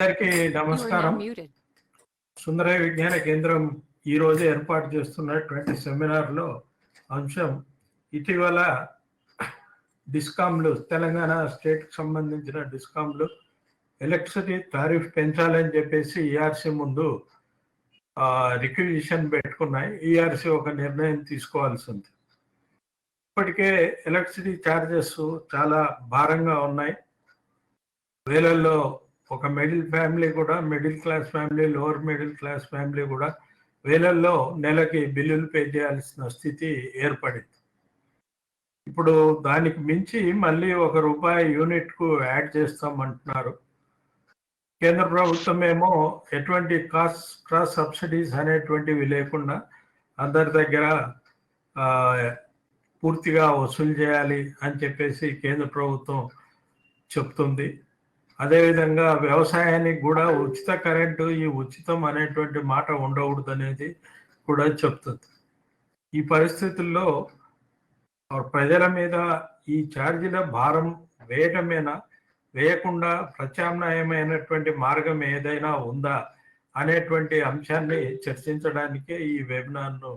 అందరికీ నమస్కారం. సుందరయ్య విజ్ఞాన కేంద్రం ఈరోజు ఏర్పాటు చేస్తున్నటువంటి సెమినార్లో అంశం ఇటీవల డిస్కామ్లు, తెలంగాణ స్టేట్కి సంబంధించిన డిస్కామ్లు ఎలక్ట్రిసిటీ టారిఫ్ పెంచాలని చెప్పేసి ఈఆర్సీ ముందు రిక్విజిషన్ పెట్టుకున్నాయి. ఈఆర్సీ ఒక నిర్ణయం తీసుకోవాల్సి ఉంది. ఇప్పటికే ఎలక్ట్రిసిటీ ఛార్జెస్ చాలా భారంగా ఉన్నాయి. వేలల్లో ఒక మిడిల్ ఫ్యామిలీ కూడా, middle class family, lower middle class family కూడా వేలల్లో నెలకి బిల్లులు పే చేయాల్సిన స్థితి ఏర్పడింది. ఇప్పుడు దానికి మించి మళ్ళీ ₹1 యూనిట్కు యాడ్ చేస్తామంటున్నారు. కేంద్ర ప్రభుత్వం ఏమో ఎటువంటి క్రాస్ సబ్సిడీస్ అనేటువంటివి లేకుండా అందరి దగ్గర పూర్తిగా వసూలు చేయాలి అని చెప్పేసి కేంద్ర ప్రభుత్వం చెప్తుంది. అదేవిధంగా వ్యవసాయానికి కూడా ఉచిత కరెంటు, ఈ ఉచితం అనేటువంటి మాట ఉండకూడదు అనేది కూడా చెప్తుంది. ఈ పరిస్థితుల్లో ప్రజల మీద ఈ ఛార్జీల భారం వేయటమేనా, వేయకుండా ప్రత్యామ్నాయమైనటువంటి మార్గం ఏదైనా ఉందా అనేటువంటి అంశాన్ని చర్చించడానికే ఈ వెబినార్ను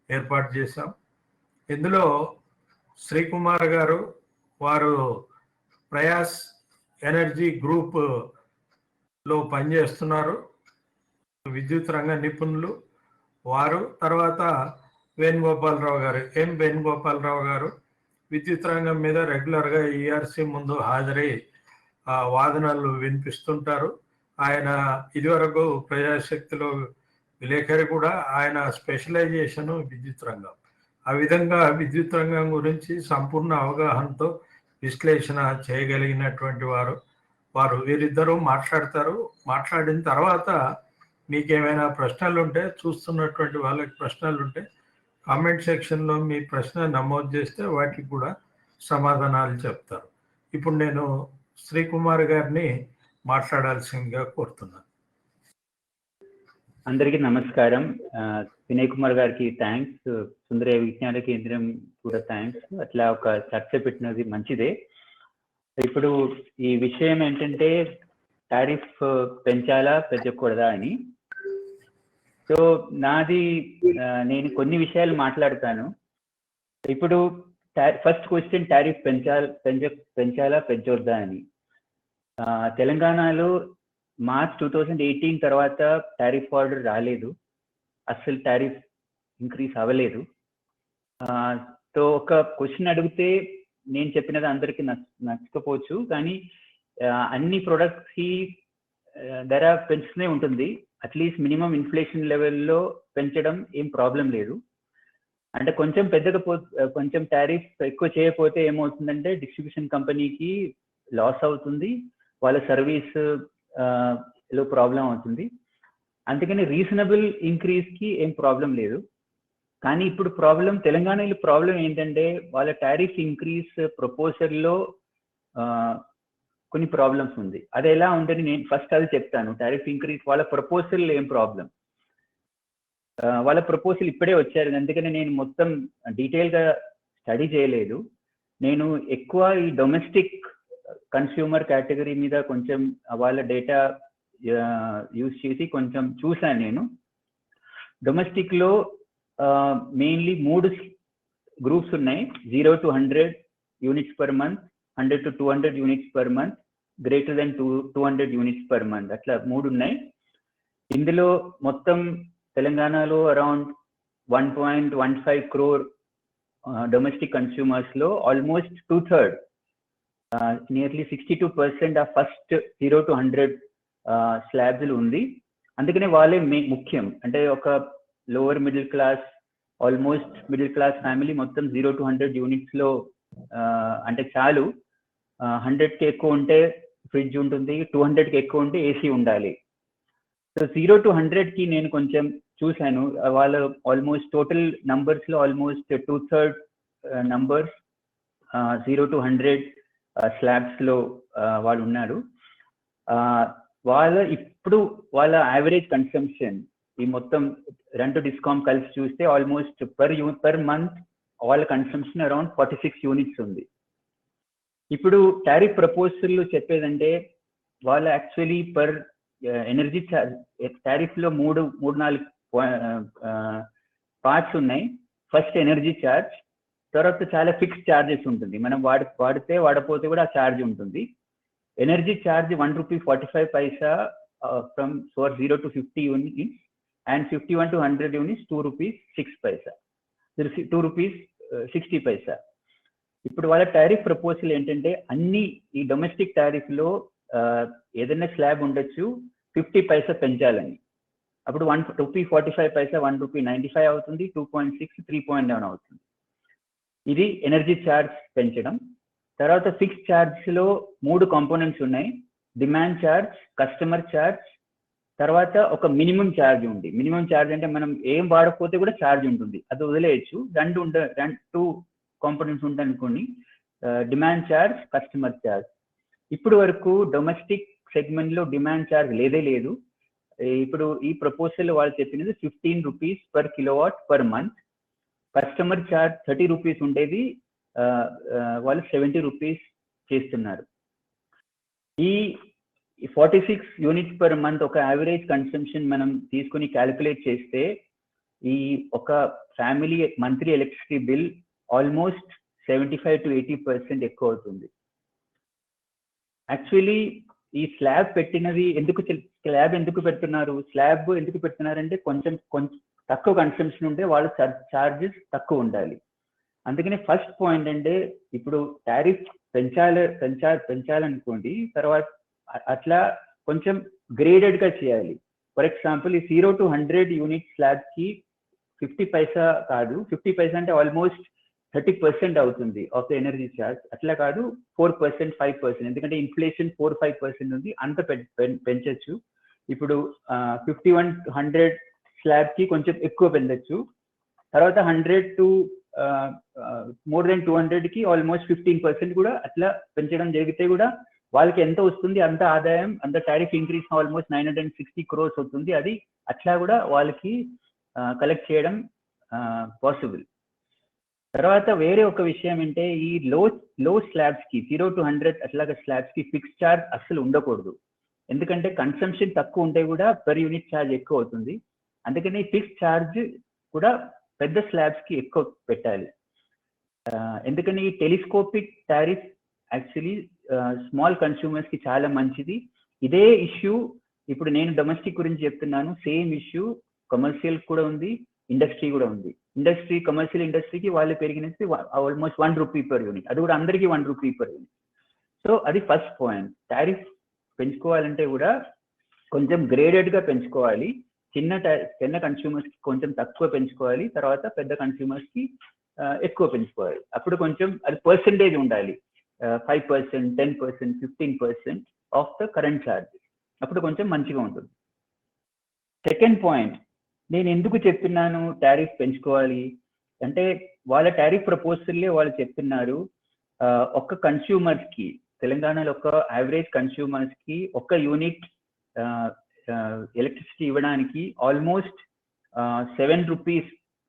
ఏర్పాటు చేశాం. ఇందులో శ్రీకుమార్ గారు, వారు ప్రయాస్ ఎనర్జీ గ్రూప్లో పనిచేస్తున్నారు, విద్యుత్ రంగ నిపుణులు వారు. తర్వాత వేణుగోపాలరావు గారు, వేణుగోపాలరావు గారు విద్యుత్ రంగం మీద రెగ్యులర్గా ఈఆర్సీ ముందు హాజరై వాదనలు వినిపిస్తుంటారు. ఆయన ఇదివరకు ప్రజాశక్తిలో విలేకరి కూడా. ఆయన స్పెషలైజేషను విద్యుత్ రంగం. ఆ విధంగా విద్యుత్ రంగం గురించి సంపూర్ణ అవగాహనతో విశ్లేషణ చేయగలిగినటువంటి వారు వీరిద్దరూ మాట్లాడతారు. మాట్లాడిన తర్వాత మీకేమైనా ప్రశ్నలు ఉంటే, చూస్తున్నటువంటి వాళ్ళకి ప్రశ్నలు ఉంటే కామెంట్ సెక్షన్లో మీ ప్రశ్న నమోదు చేస్తే వాటికి కూడా సమాధానాలు చెప్తారు. ఇప్పుడు నేను శ్రీకుమార్ గారిని మాట్లాడాల్సిందిగా కోరుతున్నాను. అందరికీ నమస్కారం. వినయ్ కుమార్ గారికి థ్యాంక్స్, సుందరయ్య విజ్ఞాన కేంద్రం కూడా థ్యాంక్స్. అట్లా ఒక చర్చ పెట్టినది మంచిదే. ఇప్పుడు ఈ విషయం ఏంటంటే టారిఫ్ పెంచాలా పెంచకూడదా అని. సో నేను కొన్ని విషయాలు మాట్లాడతాను. ఇప్పుడు ఫస్ట్ క్వశ్చన్, టారిఫ్ పెంచాలా పెంచొద్దా అని. తెలంగాణలో మార్చ్ 2018 తర్వాత టారిఫ్ ఆర్డర్ రాలేదు, అసలు టారిఫ్ ఇంక్రీజ్ అవ్వలేదు. సో ఒక క్వశ్చన్ అడిగితే నేను చెప్పినది అందరికీ నచ్చకపోవచ్చు, కానీ అన్ని ప్రొడక్ట్స్కి ధర పెంచుతూనే ఉంటుంది. అట్లీస్ట్ మినిమం ఇన్ఫ్లేషన్ లెవెల్లో పెంచడం ఏం ప్రాబ్లం లేదు. అంటే కొంచెం టారిఫ్ ఎక్కువ చేయకపోతే ఏమవుతుందంటే డిస్ట్రిబ్యూషన్ కంపెనీకి లాస్ అవుతుంది, వాళ్ళ సర్వీస్ లో ప్రాబ్లం అవుతుంది. అందుకని రీజనబుల్ ఇంక్రీజ్కి ఏం ప్రాబ్లం లేదు. కానీ ఇప్పుడు తెలంగాణలో ప్రాబ్లం ఏంటంటే వాళ్ళ టారిఫ్ ఇంక్రీజ్ ప్రపోజల్లో కొన్ని ప్రాబ్లమ్స్ ఉంది. అది ఎలా ఉందని నేను ఫస్ట్ అది చెప్తాను. టారిఫ్ ఇంక్రీజ్ వాళ్ళ ప్రపోజల్ ఏం ప్రాబ్లం, వాళ్ళ ప్రపోజల్ ఇప్పుడే వచ్చారు, అందుకని నేను మొత్తం డీటెయిల్గా స్టడీ చేయలేదు. నేను ఎక్కువ ఈ డొమెస్టిక్ కన్స్యూమర్ కేటగిరీ మీద కొంచెం వాళ్ళ డేటా యూజ్ చేసి కొంచెం చూశాను. నేను డొమెస్టిక్లో మెయిన్లీ 3 గ్రూప్స్ ఉన్నాయి. 0 to 100 units per month, 100 to 200 units per month, greater than 200 units per month, అట్లా 3 ఉన్నాయి. ఇందులో మొత్తం తెలంగాణలో అరౌండ్ 1.15 crore డొమెస్టిక్ కన్స్యూమర్స్లో ఆల్మోస్ట్ 2/3, నియర్లీ 62% ఆ ఫస్ట్ 0 to 100 స్లాబ్లు ఉంది. అందుకనే వాళ్ళే ముఖ్యం. అంటే ఒక lower middle class, almost middle class family మొత్తం 0 to 100 యూనిట్స్లో అంటే చాలు. 100కి ఎక్కువ ఉంటే ఫ్రిడ్జ్ ఉంటుంది, 200కి ఎక్కువ ఉంటే ఏసీ ఉండాలి. సో 0 to 100కి నేను కొంచెం చూశాను. వాళ్ళ ఆల్మోస్ట్ టోటల్ నంబర్స్లో ఆల్మోస్ట్ 2/3 నంబర్స్ 0 to 100 స్లాబ్స్లో వాళ్ళు ఉన్నారు. వాళ్ళ యావరేజ్ కన్సంప్షన్ ఈ మొత్తం 2 డిస్కౌంట్ కలిసి చూస్తే ఆల్మోస్ట్ పర్ మంత్ వాళ్ళ కన్సంప్షన్ అరౌండ్ 46 యూనిట్స్ ఉంది. ఇప్పుడు టారిఫ్ ప్రపోజల్ చెప్పేదంటే వాళ్ళు యాక్చువల్లీ పర్ ఎనర్జీ టారిఫ్ లో మూడు నాలుగు పార్ట్స్ ఉన్నాయి. ఫస్ట్ ఎనర్జీ ఛార్జ్, తర్వాత చాలా ఫిక్స్డ్ ఛార్జెస్ ఉంటుంది, మనం వాడితే వాడపోతే కూడా ఆ ఛార్జ్ ఉంటుంది. Energy charge ₹1.45 from source 0 to 50 units and 51 to 100 units ₹2.06, ₹2.60. ఇప్పుడు వాళ్ళ టారిఫ్ ప్రపోజల్ ఏంటంటే అన్ని ఈ డొమెస్టిక్ టారిఫ్ లో ఏదైనా స్లాబ్ ఉండొచ్చు 50 పైసా పెంచాలని. అప్పుడు ₹1.45 ₹1.95 అవుతుంది, 2.6 3.9 అవుతుంది. ఇది ఎనర్జీ ఛార్జ్ పెంచడం. తర్వాత ఫిక్స్ ఛార్జ్ లో 3 కాంపోనెంట్స్ ఉన్నాయి. డిమాండ్ ఛార్జ్, కస్టమర్ ఛార్జ్, తర్వాత ఒక మినిమం ఛార్జ్ ఉంది. మినిమం ఛార్జ్ అంటే మనం ఏం వాడకపోతే కూడా ఛార్జ్ ఉంటుంది, అది వదిలేయచ్చు. 2 కాంపోనెంట్స్ ఉంటాయి అనుకోండి, డిమాండ్ ఛార్జ్, కస్టమర్ ఛార్జ్. ఇప్పుడు వరకు డొమెస్టిక్ సెగ్మెంట్ లో డిమాండ్ ఛార్జ్ లేదు. ఇప్పుడు ఈ ప్రపోజల్ వాళ్ళు చెప్పినది ₹15 per kilowatt per month. Customer charge ₹30 ఉండేది, వాళ్ళు ₹70 చేస్తున్నారు. ఈ 46 యూనిట్స్ పర్ మంత్ ఒక యావరేజ్ కన్సంప్షన్ మనం తీసుకుని క్యాలిక్యులేట్ చేస్తే ఈ ఒక family monthly electricity bill almost 75 to 80% ఎక్కువ అవుతుంది. యాక్చువల్లీ ఈ స్లాబ్ పెట్టినది స్లాబ్ ఎందుకు పెడుతున్నారంటే కొంచెం తక్కువ కన్సంప్షన్ ఉంటే వాళ్ళ ఛార్జెస్ తక్కువ ఉండాలి. అందుకని ఫస్ట్ పాయింట్ అంటే ఇప్పుడు టారిఫ్ పెంచాలనుకోండి, తర్వాత అట్లా కొంచెం గ్రేడెడ్ గా చేయాలి. ఫర్ ఎగ్జాంపుల్ ఈ 0 to 100 యూనిట్ స్లాబ్ కి 50 పైసా కాదు, 50 పైసా అంటే ఆల్మోస్ట్ 30% అవుతుంది ఆఫ్ ద ఎనర్జీ ఛార్జ్. అట్లా కాదు 4% 5%, ఎందుకంటే ఇన్ఫ్లేషన్ 4-5% ఉంది, అంత పెంచచ్చు. ఇప్పుడు 51 to 100 స్లాబ్ కి కొంచెం ఎక్కువ పెంచచ్చు. తర్వాత 100 to more than 200 కి ఆల్మోస్ట్ 15% కూడా అట్లా పెంచడం జరిగితే కూడా వాళ్ళకి ఎంత వస్తుంది, అంత ఆదాయం, అంత టారిఫ్ ఇంక్రీస్ ఆల్మోస్ట్ 960 crores అవుతుంది. అది అట్లా కూడా వాళ్ళకి కలెక్ట్ చేయడం పాసిబుల్. తర్వాత వేరే ఒక విషయం అంటే ఈ లో స్లాబ్స్ కి 0 to 100 అట్లాగా స్లాబ్స్ కి ఫిక్స్ ఛార్జ్ అస్సలు ఉండకూడదు, ఎందుకంటే కన్సంప్షన్ తక్కువ ఉంటే కూడా పర్ యూనిట్ ఛార్జ్ ఎక్కువ అవుతుంది. అందుకని ఫిక్స్ ఛార్జ్ కూడా పెద్ద స్లాబ్స్ కి ఎక్కువ పెట్టాలి. ఎందుకని ఈ telescopic tariff actually small consumers కి చాలా మంచిది. ఇదే ఇష్యూ ఇప్పుడు నేను డొమెస్టిక్ గురించి చెప్తున్నాను, సేమ్ ఇష్యూ కమర్షియల్ కూడా ఉంది, ఇండస్ట్రీ కూడా ఉంది. కమర్షియల్ ఇండస్ట్రీకి వాళ్ళు పెరిగినది ఆల్మోస్ట్ ₹1 per unit, అది కూడా అందరికీ ₹1 per unit. సో అది ఫస్ట్ పాయింట్. టారిఫ్ పెంచుకోవాలంటే కూడా కొంచెం గ్రేడెడ్ గా పెంచుకోవాలి. చిన్న కన్స్యూమర్స్ కి కొంచెం తక్కువ పెంచుకోవాలి, తర్వాత పెద్ద కన్స్యూమర్స్ కి ఎక్కువ పెంచుకోవాలి. అప్పుడు కొంచెం అది పర్సెంటేజ్ ఉండాలి, 5%, 10%, 15% ఆఫ్ ద కరెంట్ ఛార్జ్. అప్పుడు కొంచెం మంచిగా ఉంటుంది. సెకండ్ పాయింట్, నేను ఎందుకు చెప్తున్నాను టారిఫ్ పెంచుకోవాలి అంటే, వాళ్ళ టారిఫ్ ప్రపోజల్లే వాళ్ళు చెప్తున్నారు ఒక్క కన్స్యూమర్స్ కి, తెలంగాణలో ఒక యావరేజ్ కన్స్యూమర్స్ కి ఒక యూనిట్ ఎలక్ట్రిసిటీ ఇవ్వడానికి ఆల్మోస్ట్ ₹7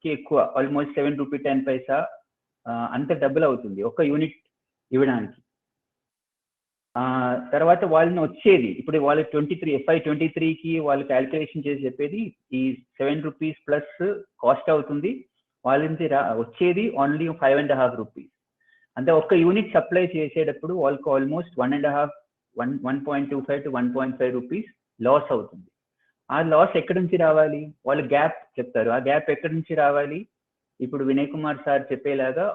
కి ఎక్కువ, ఆల్మోస్ట్ ₹7.10 అంత డబుల్ అవుతుంది ఒక యూనిట్ ఇవ్వడానికి. తర్వాత వాళ్ళని వచ్చేది ఇప్పుడు వాళ్ళు FY23కి వాళ్ళు క్యాల్కులేషన్ చేసి చెప్పేది ఈ ₹7 ప్లస్ కాస్ట్ అవుతుంది, వాళ్ళ నుంచి వచ్చేది ఓన్లీ ₹5.5. అంటే ఒక్క యూనిట్ సప్లై చేసేటప్పుడు వాళ్ళకి ఆల్మోస్ట్ 1.25 to 1.5 లాస్ అవుతుంది. ఆ లాస్ ఎక్కడి నుంచి రావాలి, వాళ్ళు గ్యాప్ చెప్తారు, ఆ గ్యాప్ ఎక్కడి నుంచి రావాలి? ఇప్పుడు వినయ్ కుమార్ సార్ చెప్పేలాగా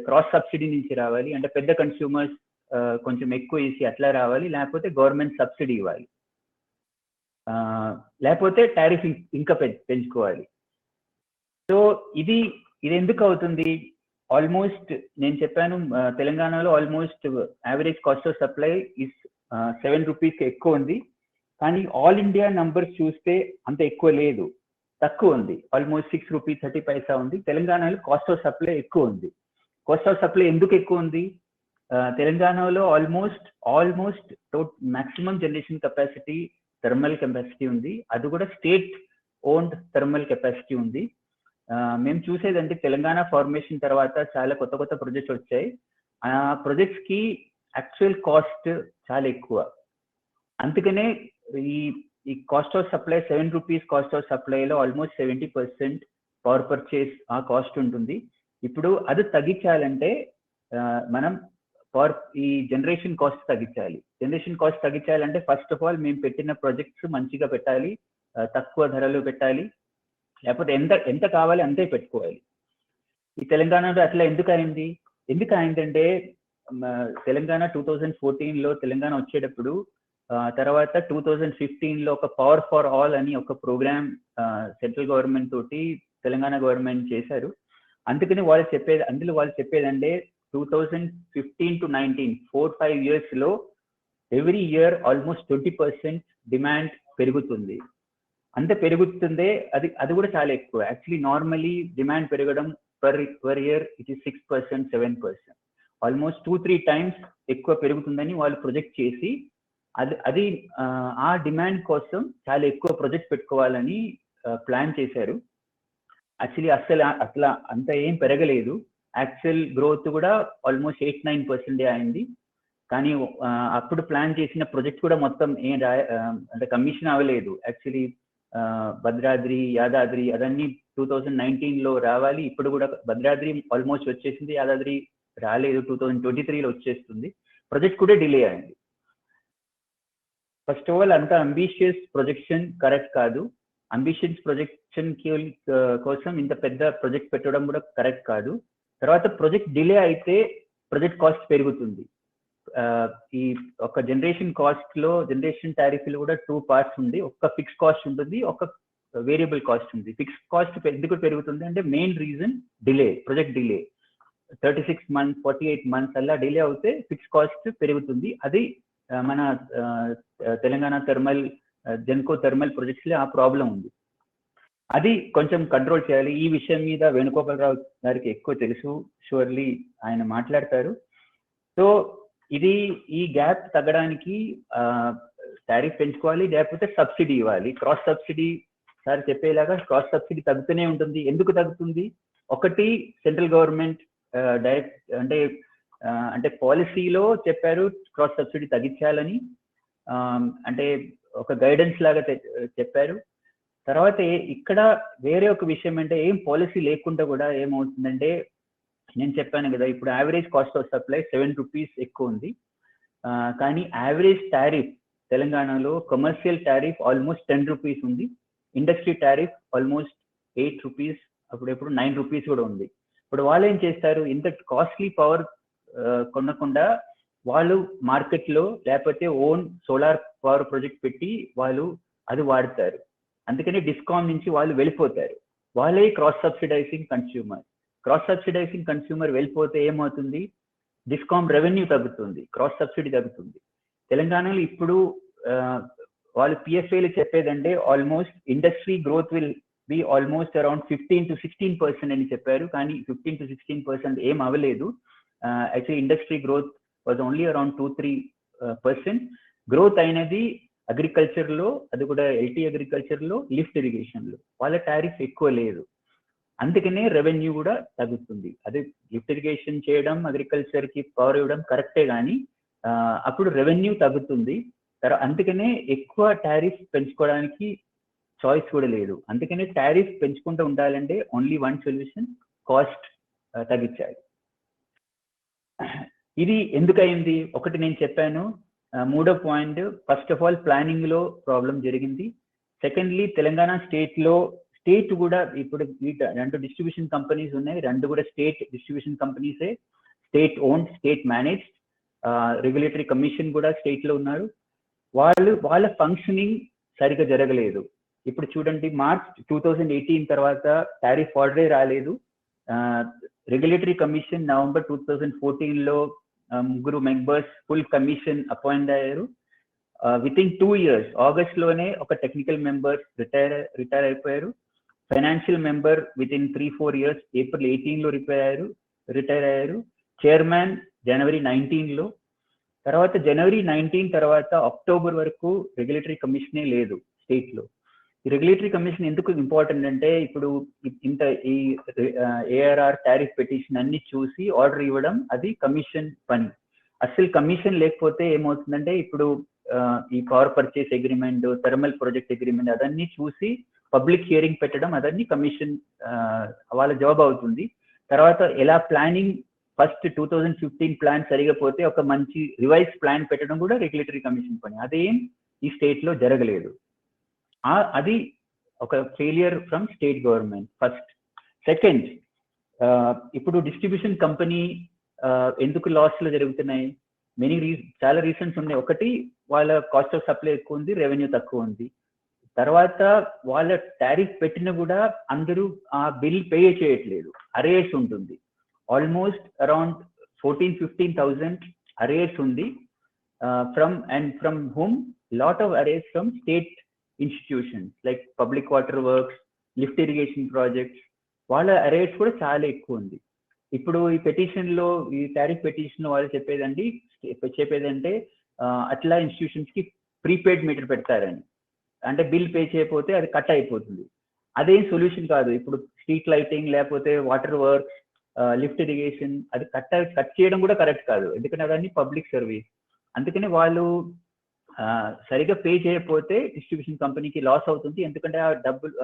క్రాస్ సబ్సిడీ నుంచి రావాలి, అంటే పెద్ద కన్స్యూమర్స్ కొంచెం ఎక్కువ వేసి అట్లా రావాలి, లేకపోతే గవర్నమెంట్ సబ్సిడీ ఇవ్వాలి, లేకపోతే టారిఫ్ ఇంకా పెంచుకోవాలి. సో ఇది ఎందుకు అవుతుంది? ఆల్మోస్ట్ నేను చెప్పాను తెలంగాణలో almost average cost of supply is ₹7 ఎక్కువ ఉంది, కానీ ఆల్ ఇండియా నంబర్స్ చూస్తే అంత ఎక్కువ లేదు, తక్కువ ఉంది, ఆల్మోస్ట్ ₹6.30 ఉంది. తెలంగాణలో కాస్ట్ ఆఫ్ సప్లై ఎక్కువ ఉంది. కాస్ట్ ఆఫ్ సప్లై ఎందుకు ఎక్కువ ఉంది? తెలంగాణలో almost maximum generation capacity thermal capacity ఉంది, అది కూడా స్టేట్ ఓన్డ్ థర్మల్ కెపాసిటీ ఉంది. మేము చూసేదంటే తెలంగాణ ఫార్మేషన్ తర్వాత చాలా కొత్త ప్రాజెక్ట్స్ వచ్చాయి, ఆ ప్రాజెక్ట్స్ కి యాక్చువల్ కాస్ట్ చాలా ఎక్కువ. అందుకనే ఈ cost of supply 7 rupees cost of సప్లైలో ఆల్మోస్ట్ 70% పవర్ పర్చేస్ ఆ కాస్ట్ ఉంటుంది. ఇప్పుడు అది తగ్గించాలంటే మనం ఈ జనరేషన్ కాస్ట్ తగ్గించాలి. జనరేషన్ కాస్ట్ తగ్గించాలంటే ఫస్ట్ ఆఫ్ ఆల్ మేము పెట్టిన ప్రాజెక్ట్స్ మంచిగా పెట్టాలి, తక్కువ ధరలు పెట్టాలి, లేకపోతే ఎంత కావాలి అంతే పెట్టుకోవాలి. ఈ తెలంగాణలో అట్లా ఎందుకు అయిందంటే తెలంగాణ 2014లో తెలంగాణ వచ్చేటప్పుడు తర్వాత 2015లో ఒక పవర్ ఫర్ ఆల్ అని ఒక ప్రోగ్రామ్ సెంట్రల్ గవర్నమెంట్ తోటి తెలంగాణ గవర్నమెంట్ చేశారు. అందుకని అందులో వాళ్ళు చెప్పేదంటే 2015 to 19 4-5 years లో ఎవ్రీ ఇయర్ ఆల్మోస్ట్ 20% డిమాండ్ పెరుగుతుంది. అంత పెరుగుతుందే అది కూడా చాలా ఎక్కువ. యాక్చువల్లీ నార్మలీ డిమాండ్ పెరగడం per year it is 6%, 7%, almost 2-3 times ఎక్కువ పెరుగుతుందని వాళ్ళు ప్రొజెక్ట్ చేసి అది ఆ డిమాండ్ కోసం చాలా ఎక్కువ ప్రొజెక్ట్ పెట్టుకోవాలని ప్లాన్ చేశారు. యాక్చువల్లీ అట్లా అంత ఏం పెరగలేదు. యాక్చువల్ గ్రోత్ కూడా ఆల్మోస్ట్ 8-9% అయింది. కానీ అప్పుడు ప్లాన్ చేసిన ప్రాజెక్ట్ కూడా మొత్తం అంటే కమిషన్ అవ్వలేదు. యాక్చువల్లీ భద్రాద్రి, యాదాద్రి అదన్నీ 2019లో రావాలి. ఇప్పుడు కూడా భద్రాద్రి ఆల్మోస్ట్ వచ్చేసింది, యాదాద్రి రాలేదు, 2023లో వచ్చేస్తుంది. ప్రాజెక్ట్ కూడా డిలే అయింది. ఫస్ట్ ఆఫ్ ఆల్ అంత అంబిషియస్ ప్రొజెక్షన్ కరెక్ట్ కాదు. అంబిషియస్ ప్రొజెక్షన్ కోసం ఇంత పెద్ద ప్రాజెక్ట్ పెట్టడం కూడా కరెక్ట్ కాదు. తర్వాత ప్రాజెక్ట్ డిలే అయితే ప్రాజెక్ట్ కాస్ట్ పెరుగుతుంది. ఈ ఒక జనరేషన్ టారిఫ్ లో కూడా 2 parts ఉంది. ఒక ఫిక్స్ కాస్ట్ ఉంటుంది, ఒక వేరియబుల్ కాస్ట్ ఉంది. ఫిక్స్ కాస్ట్ ఎందుకు పెరుగుతుంది అంటే main reason project delay 36 months 48 months అలా డిలే అవుతే ఫిక్స్ కాస్ట్ పెరుగుతుంది. అది మన తెలంగాణ జెన్కో థర్మల్ ప్రాజెక్ట్స్ లో ఆ ప్రాబ్లం ఉంది. అది కొంచెం కంట్రోల్ చేయాలి. ఈ విషయం మీద వేణుగోపాలరావు గారికి ఎక్కువ తెలుసు, షూర్లీ ఆయన మాట్లాడతారు. సో ఈ గ్యాప్ తగ్గడానికి టారిఫ్ పెంచుకోవాలి, లేకపోతే సబ్సిడీ ఇవ్వాలి. క్రాస్ సబ్సిడీ సార్ చెప్పేలాగా క్రాస్ సబ్సిడీ తగ్గుతూనే ఉంటుంది. ఎందుకు తగ్గుతుంది? ఒకటి సెంట్రల్ గవర్నమెంట్ డైరెక్ట్ అంటే పాలసీలో చెప్పారు క్రాస్ సబ్సిడీ తగ్గించాలని, అంటే ఒక గైడెన్స్ లాగా చెప్పారు. తర్వాత ఇక్కడ వేరే ఒక విషయం అంటే ఏం పాలసీ లేకుండా కూడా ఏమవుతుందంటే, నేను చెప్పాను కదా ఇప్పుడు average cost of supply 7 rupees ఎక్కువ ఉంది. కానీ యావరేజ్ టారిఫ్ తెలంగాణలో కమర్షియల్ టారిఫ్ ఆల్మోస్ట్ 10 రూపీస్ ఉంది. ఇండస్ట్రీ టారిఫ్ ఆల్మోస్ట్ 8 రూపీస్, అప్పుడెప్పుడు 9 రూపీస్ కూడా ఉంది. ఇప్పుడు వాళ్ళు ఏం చేస్తారు, ఇంత కాస్ట్లీ పవర్ కొనకుండా వాళ్ళు మార్కెట్లో లేకపోతే ఓన్ సోలార్ పవర్ ప్రాజెక్ట్ పెట్టి వాళ్ళు అది వాడతారు. అందుకని డిస్కామ్ నుంచి వాళ్ళు వెళ్ళిపోతారు. వాళ్ళే క్రాస్ సబ్సిడైజింగ్ కన్స్యూమర్ వెళ్ళిపోతే ఏమవుతుంది, డిస్కామ్ రెవెన్యూ తగ్గుతుంది, క్రాస్ సబ్సిడీ తగ్గుతుంది. తెలంగాణలో ఇప్పుడు వాళ్ళు పిఎఫ్ఏలు చెప్పేదంటే almost industry growth will be almost around 15 to 16% అని చెప్పారు. కానీ 15 to 16% ఏం అవ్వలేదు. Actually industry growth was only around 2-3%. Growth అయినది అగ్రికల్చర్ లో, అది కూడా ఎల్టీ అగ్రికల్చర్ లో, లిఫ్ట్ ఇరిగేషన్ లో. వాళ్ళ టారిఫ్ ఎక్కువ లేదు, అందుకనే రెవెన్యూ కూడా తగ్గుతుంది. అదే లిఫ్ట్ ఇరిగేషన్ చేయడం, అగ్రికల్చర్ కి పవర్ ఇవ్వడం కరెక్టే, కానీ అప్పుడు రెవెన్యూ తగ్గుతుంది. అందుకనే ఎక్కువ టారిఫ్ పెంచుకోవడానికి చాయిస్ కూడా లేదు. అందుకనే టారిఫ్ పెంచుకుంటూ ఉండాలంటే ఓన్లీ వన్ సొల్యూషన్, కాస్ట్ తగ్గించాలి. ఇది ఎందుకయింది? ఒకటి నేను చెప్పాను. మూడో point, first of all planning లో ప్రాబ్లం జరిగింది. సెకండ్లీ తెలంగాణ స్టేట్ కూడా ఇప్పుడు 2 డిస్ట్రిబ్యూషన్ కంపెనీస్ ఉన్నాయి. 2 కూడా స్టేట్ డిస్ట్రిబ్యూషన్ కంపెనీసే, state owned, state managed. Regulatory commission కూడా స్టేట్ లో ఉన్నారు. వాళ్ళ ఫంక్షనింగ్ సరిగా జరగలేదు. ఇప్పుడు చూడండి, మార్చ్ 2018 తర్వాత టారిఫ్ ఆర్డరే రాలేదు. రెగ్యులేటరీ కమిషన్ నవంబర్ 2014లో 3 మెంబర్స్ ఫుల్ కమిషన్ అపాయింట్ అయ్యారు. విత్ ఇన్ 2 years ఆగస్ట్ లోనే ఒక టెక్నికల్ మెంబర్ రిటైర్ అయిపోయారు. Financial member within 3-4 years April 18లో రిటైర్ అయ్యారు. చైర్మన్ జనవరి 19లో. తర్వాత జనవరి 19 తర్వాత అక్టోబర్ వరకు రెగ్యులేటరీ కమిషనే లేదు స్టేట్ లో. ఈ రెగ్యులేటరీ కమిషన్ ఎందుకు ఇంపార్టెంట్ అంటే, ఇప్పుడు ఇంత ఈ ఏఆర్ఆర్ టారిఫ్ పిటిషన్ అన్ని చూసి ఆర్డర్ ఇవ్వడం అది కమిషన్ పని. అసలు కమిషన్ లేకపోతే ఏమవుతుందంటే, ఇప్పుడు ఈ power purchase agreement, thermal project agreement అదన్నీ చూసి పబ్లిక్ హియరింగ్ పెట్టడం అదన్నీ కమిషన్ వాళ్ళ జాబ్ అవుతుంది. తర్వాత ఎలా ప్లానింగ్ ఫస్ట్ 2015 ప్లాన్ సరిగా పోతే ఒక మంచి రివైజ్ ప్లాన్ పెట్టడం కూడా రెగ్యులేటరీ కమిషన్ పని. అదేం ఈ స్టేట్ లో జరగలేదు. అది ఒక failure from state government first. Second, ఇప్పుడు డిస్ట్రిబ్యూషన్ కంపెనీ ఎందుకు లాస్ లో జరుగుతున్నాయి? చాలా రీజన్స్ ఉన్నాయి. ఒకటి, వాళ్ళ కాస్ట్ ఆఫ్ సప్లై ఎక్కువ ఉంది, రెవెన్యూ తక్కువ ఉంది. తర్వాత వాళ్ళ టారిఫ్ పెట్టినా కూడా అందరూ ఆ బిల్ పే చేయట్లేదు, అరేస్ ఉంటుంది. ఆల్మోస్ట్ అరౌండ్ 14,000-15,000 అరేస్ ఉంది. From home lot of arrays from state institutions like public water works, lift irrigation projects, వాళ్ళ అరేస్ కూడా చాలా ఎక్కువ ఉంది. ఇప్పుడు ఈ పెటిషన్ లో, ఈ టారిఫ్ పెటిషన్ లో వాళ్ళు చెప్పేదంటే అట్లా ఇన్స్టిట్యూషన్స్ కి ప్రీపెయిడ్ మీటర్ పెడతారని, అంటే బిల్ పే చేయకపోతే అది కట్ అయిపోతుంది. అదేం సొల్యూషన్ కాదు. ఇప్పుడు స్ట్రీట్ లైటింగ్ లేకపోతే వాటర్ వర్క్, లిఫ్ట్ ఇరిగేషన్ అది కట్ చేయడం కూడా కరెక్ట్ కాదు, ఎందుకంటే అవన్నీ పబ్లిక్ సర్వీస్. అందుకని వాళ్ళు సరిగా పే చేయకపోతే డిస్ట్రిబ్యూషన్ కంపెనీకి లాస్ అవుతుంది, ఎందుకంటే ఆ డబ్బులు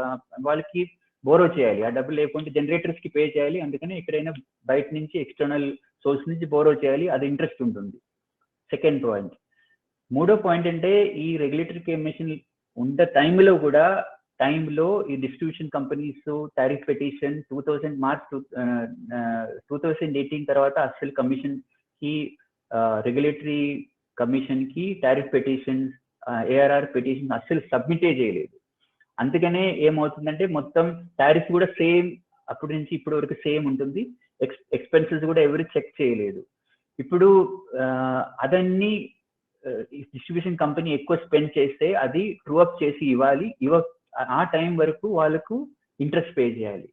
వాళ్ళకి బోరో చేయాలి, ఆ డబ్బులు లేకుంటే జనరేటర్స్ కి పే చేయాలి. అందుకని ఎక్కడైనా బయట నుంచి ఎక్స్టర్నల్ సోర్స్ నుంచి బోరో చేయాలి, అది ఇంట్రెస్ట్ ఉంటుంది. Second point. మూడో పాయింట్ అంటే ఈ రెగ్యులేటరీ కమిషన్ ఉన్న టైంలో ఈ డిస్ట్రిబ్యూషన్ కంపెనీస్ టారిఫ్ పెటిషన్ 2018 తర్వాత అసలు కమిషన్ కి, రెగ్యులేటరీ కమిషన్ కి టారిఫ్ పెటిషన్స్, ఏఆర్ఆర్ పెటిషన్స్ అసలు సబ్మిటే చేయలేదు. అందుకనే ఏమవుతుందంటే మొత్తం టారిఫ్ కూడా సేమ్, అప్పటి నుంచి ఇప్పటి వరకు సేమ్ ఉంటుంది. ఎక్స్పెన్సెస్ కూడా ఎవరు చెక్ చేయలేదు. ఇప్పుడు అదన్నీ డిస్ట్రిబ్యూషన్ కంపెనీ ఎక్కువ స్పెండ్ చేస్తే అది ట్రూ అప్ చేసి ఇవ్వాలి. ఆ టైం వరకు వాళ్ళకు ఇంట్రెస్ట్ పే చేయాలి.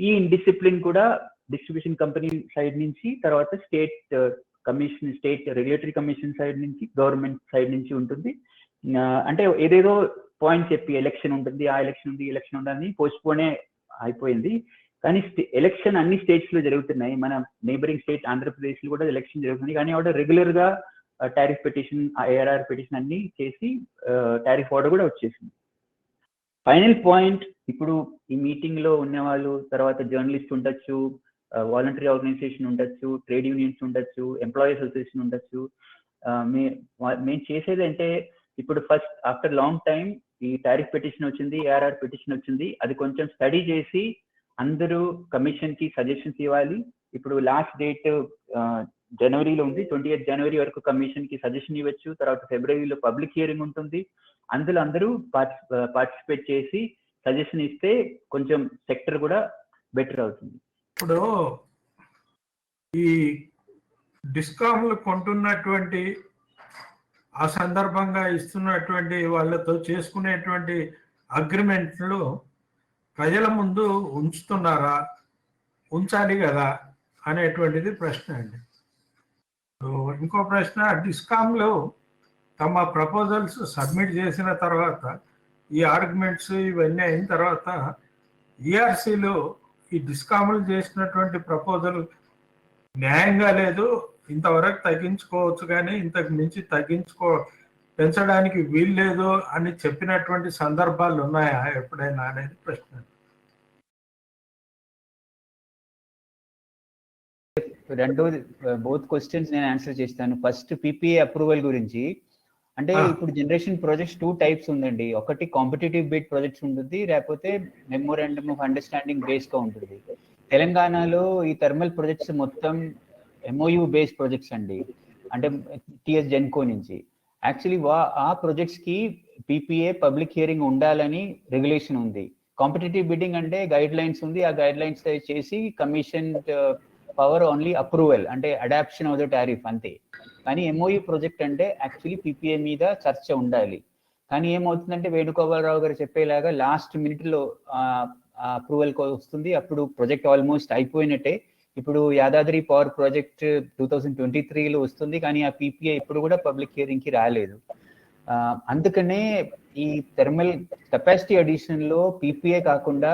ఈ ఇండిసిప్లిన్ కూడా డిస్ట్రిబ్యూషన్ కంపెనీ సైడ్ నుంచి, తర్వాత స్టేట్ రెగ్యులేటరీ కమిషన్ సైడ్ నుంచి, గవర్నమెంట్ సైడ్ నుంచి ఉంటుంది. అంటే ఏదేదో పాయింట్ చెప్పి ఎలక్షన్ ఉంటుంది, ఆ ఎలక్షన్ ఉంది, ఈ ఎలక్షన్ ఉందని పోస్ట్పోనే అయిపోయింది. కానీ ఎలక్షన్ అన్ని స్టేట్స్ లో జరుగుతున్నాయి. మన నైబరింగ్ స్టేట్ ఆంధ్రప్రదేశ్ లో కూడా ఎలక్షన్ జరుగుతుంది. కానీ ఆవిడ రెగ్యులర్ గా టారిఫ్ పెటిషన్, ఏఆర్ఆర్ పెటిషన్ అన్ని చేసి టారిఫ్ ఆర్డర్ కూడా వచ్చేసింది. ఫైనల్ పాయింట్, ఇప్పుడు ఈ మీటింగ్ లో ఉన్న వాళ్ళు, తర్వాత జర్నలిస్ట్ ఉండొచ్చు, వాలంటరీ ఆర్గనైజేషన్ ఉండొచ్చు, ట్రేడ్ యూనియన్స్ ఉండొచ్చు, ఎంప్లాయీ అసోసియేషన్ ఉండొచ్చు. మేము చేసేది అంటే ఇప్పుడు ఫస్ట్ ఆఫ్టర్ లాంగ్ టైం ఈ టారిఫ్ పెటిషన్ వచ్చింది, ఏఆర్ఆర్ పెటిషన్ వచ్చింది, అది కొంచెం స్టడీ చేసి అందరూ కమిషన్ కి సజెషన్స్ ఇవ్వాలి. ఇప్పుడు లాస్ట్ డేట్ జనవరిలో ఉంది, 28 జనవరి వరకు కమిషన్ కి సజెషన్ ఇవ్వచ్చు. తర్వాత ఫిబ్రవరిలో పబ్లిక్ హియరింగ్ ఉంటుంది, అందులో అందరూ పార్టిసిపేట్ చేసి సజెషన్ ఇస్తే కొంచెం సెక్టర్ కూడా బెటర్ అవుతుంది. ఇప్పుడు ఈ డిస్కామ్లు కొంటున్నటువంటి ఆ సందర్భంగా ఇస్తున్నటువంటి వాళ్ళతో చేసుకునేటువంటి అగ్రిమెంట్లు ప్రజల ముందు ఉంచుతున్నారా, ఉంచాలి కదా అనేటువంటిది ప్రశ్న అండి. ఇంకో ప్రశ్న, డిస్కామ్లు తమ ప్రపోజల్స్ సబ్మిట్ చేసిన తర్వాత, ఈ ఆర్గ్యుమెంట్స్ ఇవన్నీ అయిన తర్వాత ఈఆర్సీలో ఈ డిస్కామ్లు చేసినటువంటి ప్రపోజల్ న్యాయంగా లేదు, ఇంతవరకు తగ్గించుకోవచ్చు కానీ ఇంతకు మించి పెంచడానికి వీలు లేదు అని చెప్పినటువంటి సందర్భాలు ఉన్నాయా ఎప్పుడైనా అనేది ప్రశ్న. రెండోది, బోత్ క్వశ్చన్స్ నేను ఆన్సర్ చేస్తాను. ఫస్ట్ పీపీఏ అప్రూవల్ గురించి. అంటే ఇప్పుడు జనరేషన్ ప్రాజెక్ట్స్ 2 టైప్స్ ఉందండి. ఒకటి కాంపిటేటివ్ బిడ్ ప్రాజెక్ట్స్ ఉంటుంది, లేకపోతే మెమోరాండమ్ ఆఫ్ అండర్స్టాండింగ్ బేస్ గా ఉంటుంది. తెలంగాణలో ఈ థర్మల్ ప్రాజెక్ట్స్ మొత్తం ఎంఓయూ బేస్ ప్రాజెక్ట్స్ అండి, అంటే టిఎస్ జెన్కో నుంచి. యాక్చువల్లీ ఆ ప్రాజెక్ట్స్ కి పీపీఏ పబ్లిక్ హియరింగ్ ఉండాలని రెగ్యులేషన్ ఉంది. కాంపిటేటివ్ బిడ్డింగ్ అంటే గైడ్ లైన్స్ ఉంది, ఆ గైడ్ లైన్స్ చేసి కమిషన్ పవర్ ఓన్లీ అప్రూవల్, అంటే అడాప్షన్ ఆఫ్ ద టారిఫ్ అంతే. కానీ ఎంఓయూ ప్రాజెక్ట్ అంటే యాక్చువల్లీ పీపీఏ మీద చర్చ ఉండాలి. కానీ ఏమవుతుందంటే వేణుగోపాలరావు గారు చెప్పేలాగా లాస్ట్ మినిట్ లో అప్రూవల్ వస్తుంది, అప్పుడు ప్రాజెక్ట్ ఆల్మోస్ట్ అయిపోయినట్టే. ఇప్పుడు యాదాద్రి పవర్ ప్రాజెక్ట్ 2023లో వస్తుంది, కానీ ఆ పీపీఏ ఇప్పుడు కూడా పబ్లిక్ హియరింగ్ కి రాలేదు. అందుకనే ఈ థర్మల్ కెపాసిటీ అడిషన్ లో పీపీఏ కాకుండా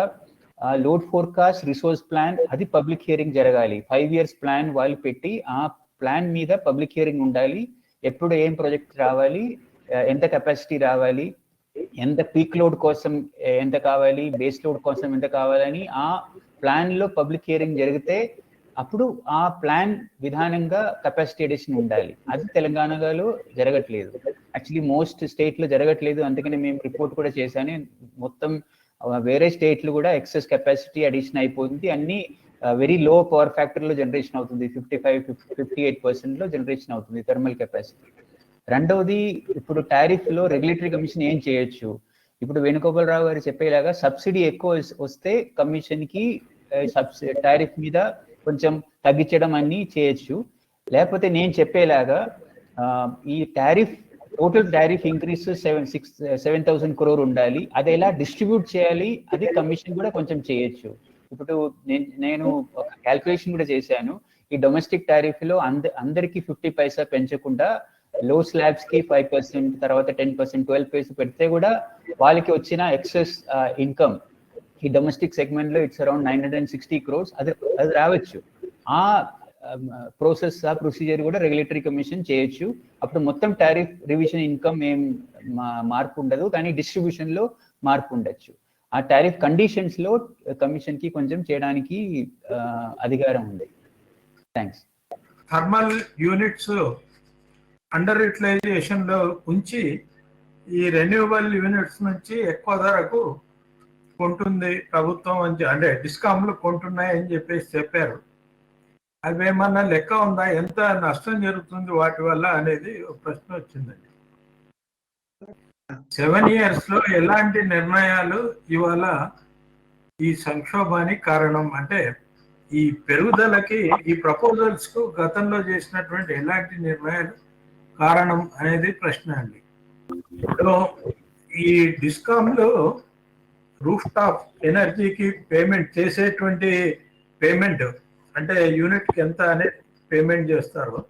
లోడ్ ఫోర్కాస్ట్, రిసోర్స్ ప్లాన్, అది పబ్లిక్ హియరింగ్ జరగాలి. 5 years ప్లాన్ వాళ్ళు పెట్టి ఆ ప్లాన్ మీద పబ్లిక్ హియరింగ్ ఉండాలి. ఎప్పుడు ఏం ప్రాజెక్ట్ రావాలి, ఎంత కెపాసిటీ రావాలి, ఎంత పీక్ లోడ్ కోసం ఎంత కావాలి, బేస్ లోడ్ కోసం ఎంత కావాలని ఆ ప్లాన్ లో పబ్లిక్ హియరింగ్ జరిగితే అప్పుడు ఆ ప్లాన్ విధానంగా కెపాసిటీ అడిషన్ ఉండాలి. అది తెలంగాణలో జరగట్లేదు. యాక్చువల్లీ మోస్ట్ స్టేట్ లో జరగట్లేదు. అందుకని మేము రిపోర్ట్ కూడా చేశాను. మొత్తం వేరే స్టేట్లు కూడా ఎక్సెస్ కెపాసిటీ అడిషన్ అయిపోతుంది. అన్ని వెరీ లో పవర్ ఫ్యాక్టర్ లో జనరేషన్ అవుతుంది. 58% లో జనరేషన్ అవుతుంది థర్మల్ కెపాసిటీ. రెండవది, ఇప్పుడు టారిఫ్ లో రెగ్యులేటరీ కమిషన్ ఏం చేయొచ్చు? ఇప్పుడు వేణుగోపాలరావు గారు చెప్పేలాగా సబ్సిడీ ఎక్కువ వస్తే కమిషన్ కి టారిఫ్ మీద కొంచెం తగ్గించడం అన్ని చేయొచ్చు. లేకపోతే నేను చెప్పేలాగా ఈ tariff total tariff increase 7,000 crore ఉండాలి. అది ఎలా డిస్ట్రిబ్యూట్ చేయాలి అది కమిషన్ కూడా కొంచెం చేయొచ్చు. ఇప్పుడు నేను ఒక క్యాల్కులేషన్ కూడా చేశాను. ఈ డొమెస్టిక్ టారిఫ్ లో అందరికి 50 పైసా పెంచకుండా లో స్లాబ్స్ కి 5%, తర్వాత 10%, 12% పెడితే కూడా వాళ్ళకి వచ్చిన ఎక్సెస్ ఇన్కమ్ ఈ డొమెస్టిక్ సెగ్మెంట్ లో ఇట్స్ అరౌండ్ 960 crores. అది రావచ్చు. ఆ ప్రాసెస్ ఆ ప్రొసీజర్ కూడా రెగ్యులేటరీ కమిషన్ చేయొచ్చు. అప్పుడు మొత్తం టారిఫ్ రివిజన్ ఇన్కమ్ ఏం మార్పు ఉండదు, కానీ డిస్ట్రిబ్యూషన్ లో మార్పు ఉండొచ్చు. ఆ టారిఫ్ కండిషన్స్ లో కమిషన్ కి కొంచెం చేయడానికి అధికారం ఉంది. Thanks. Thermal units under utilization లో ఉంచి ఈ రెన్యూవబుల్ యూనిట్స్ నుంచి ఎక్కువ ధరకు కొంటుంది ప్రభుత్వం అని, అంటే డిస్కామ్లు కొంటున్నాయని చెప్పేసి చెప్పారు. అవి ఏమన్నా లెక్క ఉందా? ఎంత నష్టం జరుగుతుంది వాటి వల్ల అనేది ఒక ప్రశ్న వచ్చిందండి. 7 years లో ఎలాంటి నిర్ణయాలు ఇవాళ ఈ సంక్షోభానికి కారణం? అంటే ఈ పెరుగుదలకి ఈ ప్రపోజల్స్ కు గతంలో చేసినటువంటి ఎలాంటి నిర్ణయాలు కారణం అనేది ప్రశ్న అండి. ఇప్పుడు ఈ డిస్కామ్ లో రూఫ్ టాప్ ఎనర్జీకి పేమెంట్ చేసేటువంటి పేమెంట్ అంటే యూనిట్ కి ఎంత అనేది పేమెంట్ చేస్తారో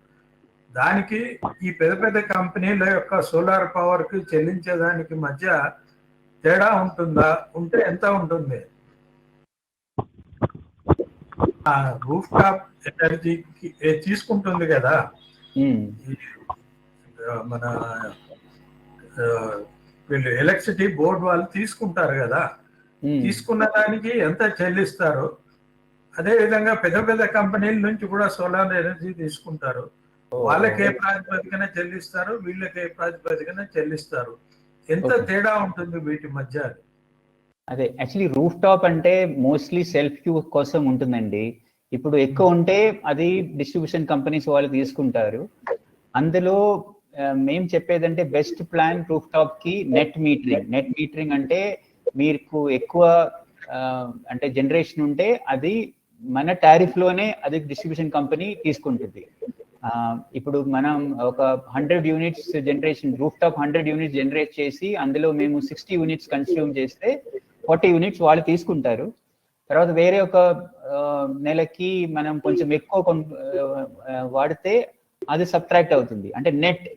దానికి ఈ పెద్ద పెద్ద కంపెనీల యొక్క సోలార్ పవర్ కి చెల్లించేదానికి మధ్య తేడా ఉంటుందా? ఉంటే ఎంత ఉంటుంది? ఆ రూఫ్ టాప్ ఎనర్జీకి తీసుకుంటుంది కదా మన వీళ్ళు ఎలక్ట్రిసిటీ బోర్డు వాళ్ళు తీసుకుంటారు కదా, తీసుకున్న దానికి ఎంత చెల్లిస్తారు? అదే విధంగా పెద్ద పెద్ద కంపెనీల నుంచి కూడా సోలార్ ఎనర్జీ తీసుకుంటారు. వాళ్ళకి ఏ ప్రాతిపదికన చెల్లిస్తారు, వీళ్ళకి ఏ ప్రాతిపదికన చెల్లిస్తారు? ఎంత తేడా ఉంటుంది వీటి మధ్య? అదే యాక్చువల్లీ రూఫ్ టాప్ అంటే మోస్ట్లీ సెల్ఫ్ యూజ్ కోసం ఉంటుందండి. ఇప్పుడు ఎక్కువ ఉంటే అది డిస్ట్రిబ్యూషన్ కంపెనీస్ వాళ్ళు తీసుకుంటారు. అందులో మేము చెప్పేదంటే బెస్ట్ ప్లాన్ రూఫ్ టాప్ కి నెట్ మీటరింగ్ అంటే మీకు ఎక్కువ అంటే జనరేషన్ ఉంటే అది మన టారిఫ్ లోనే అది డిస్ట్రిబ్యూషన్ కంపెనీ తీసుకుంటుంది. ఇప్పుడు మనం ఒక 100 units generation roof top 100 units generate చేసి అందులో మేము 60 యూనిట్స్ కన్స్యూమ్ చేస్తే 40 యూనిట్స్ వాళ్ళు తీసుకుంటారు. తర్వాత వేరే ఒక నెలకి మనం కొంచెం ఎక్కువ వాడితే అది సబ్ట్రాక్ట్ అవుతుంది. అంటే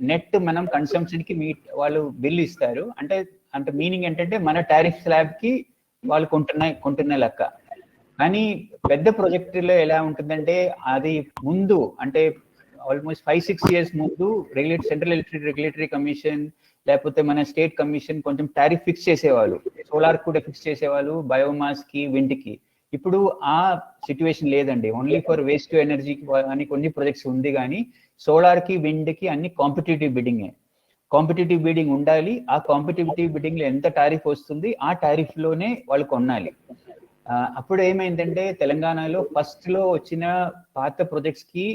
నెట్ మనం కన్సంప్షన్ కి వాళ్ళు బిల్ ఇస్తారు. అంటే మీనింగ్ ఏంటంటే మన టారిఫ్ స్లాబ్ కి వాళ్ళు కొంటున్న లెక్క. కానీ పెద్ద ప్రాజెక్టులో ఎలా ఉంటుందంటే అది ముందు అంటే ఆల్మోస్ట్ 5-6 years ముందు సెంట్రల్ ఎలక్ట్రిసిటీ రెగ్యులేటరీ కమిషన్ లేకపోతే మన స్టేట్ కమిషన్ కొంచెం టారిఫ్ ఫిక్స్ చేసేవాళ్ళు. సోలార్ కూడా ఫిక్స్ చేసేవాళ్ళు, బయోమాస్ కి, విండ్ కి. ఇప్పుడు ఆ సిచ్యువేషన్ లేదండి. Only for waste to energy అని కొన్ని ప్రాజెక్ట్స్ ఉంది, కానీ సోలార్ కి, విండ్ కి అన్ని కాంపిటేటివ్ బిడ్డింగ్ ఉండాలి. ఆ కాంపిటేటివ్ బిడ్డింగ్ లో ఎంత టారిఫ్ వస్తుంది ఆ టారిఫ్ లోనే వాళ్ళు కొనాలి. అప్పుడు ఏమైందంటే తెలంగాణలో ఫస్ట్ లో వచ్చిన పాత ప్రాజెక్ట్స్ కి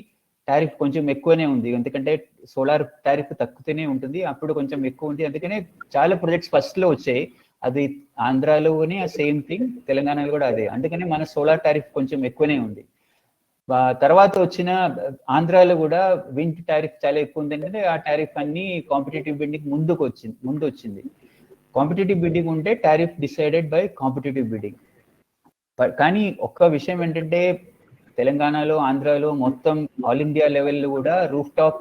టారిఫ్ కొంచెం ఎక్కువనే ఉంది, ఎందుకంటే సోలార్ టారిఫ్ తక్కువనే ఉంటుంది. అప్పుడు కొంచెం ఎక్కువ ఉంది, అందుకనే చాలా ప్రాజెక్ట్స్ ఫస్ట్ లో వచ్చాయి. అది ఆంధ్రాలోనే సేమ్ థింగ్, తెలంగాణలో కూడా అదే. అందుకని మన సోలార్ టారిఫ్ కొంచెం ఎక్కువనే ఉంది. తర్వాత వచ్చిన ఆంధ్రాలో కూడా విండ్ టారిఫ్ చాలా ఎక్కువ ఉంది. అంటే ఆ టారిఫ్ అన్ని కాంపిటేటివ్ బిడ్డింగ్ ముందు వచ్చింది. కాంపిటేటివ్ బిడ్డింగ్ ఉంటే tariff decided by competitive bidding. కానీ ఒక్క విషయం ఏంటంటే తెలంగాణలో, ఆంధ్రాలో మొత్తం ఆల్ ఇండియా లెవెల్లో కూడా రూఫ్ టాప్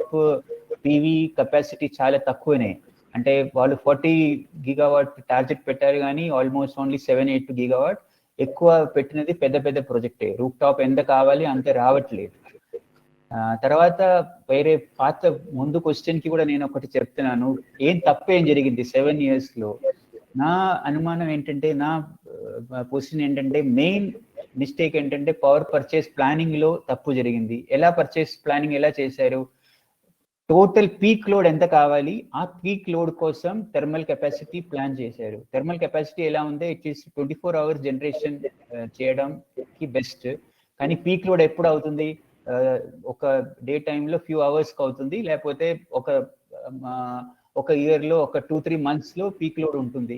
పీవీ కెపాసిటీ చాలా తక్కువనే. అంటే వాళ్ళు 40 GW టార్గెట్ పెట్టారు, కానీ ఆల్మోస్ట్ ఓన్లీ 7-8 GW ఎక్కువ పెట్టినది పెద్ద ప్రాజెక్టే. రూఫ్ టాప్ ఎంత కావాలి అంతే రావట్లేదు. తర్వాత వేరే పాత ముందు క్వశ్చన్ కి కూడా నేను ఒకటి చెప్తున్నాను, ఏం తప్పేం జరిగింది 7 years లో. నా అనుమానం ఏంటంటే, నా పొజిషన్ ఏంటంటే, మెయిన్ మిస్టేక్ ఏంటంటే పవర్ పర్చేస్ ప్లానింగ్ లో తప్పు జరిగింది. ఎలా పర్చేస్ ప్లానింగ్ ఎలా చేశారు, టోటల్ పీక్ లోడ్ ఎంత కావాలి, ఆ పీక్ లోడ్ కోసం థర్మల్ కెపాసిటీ ప్లాన్ చేశారు. థర్మల్ కెపాసిటీ ఎలా ఉంది, ఇట్ ఈస్ 24 hours జనరేషన్ చేయడానికి బెస్ట్. కానీ పీక్ లోడ్ ఎప్పుడు అవుతుంది, ఒక డే టైంలో ఫ్యూ అవర్స్కి అవుతుంది, లేకపోతే ఒక ఇయర్ లో ఒక 2-3 months లో పీక్ లోడ్ ఉంటుంది.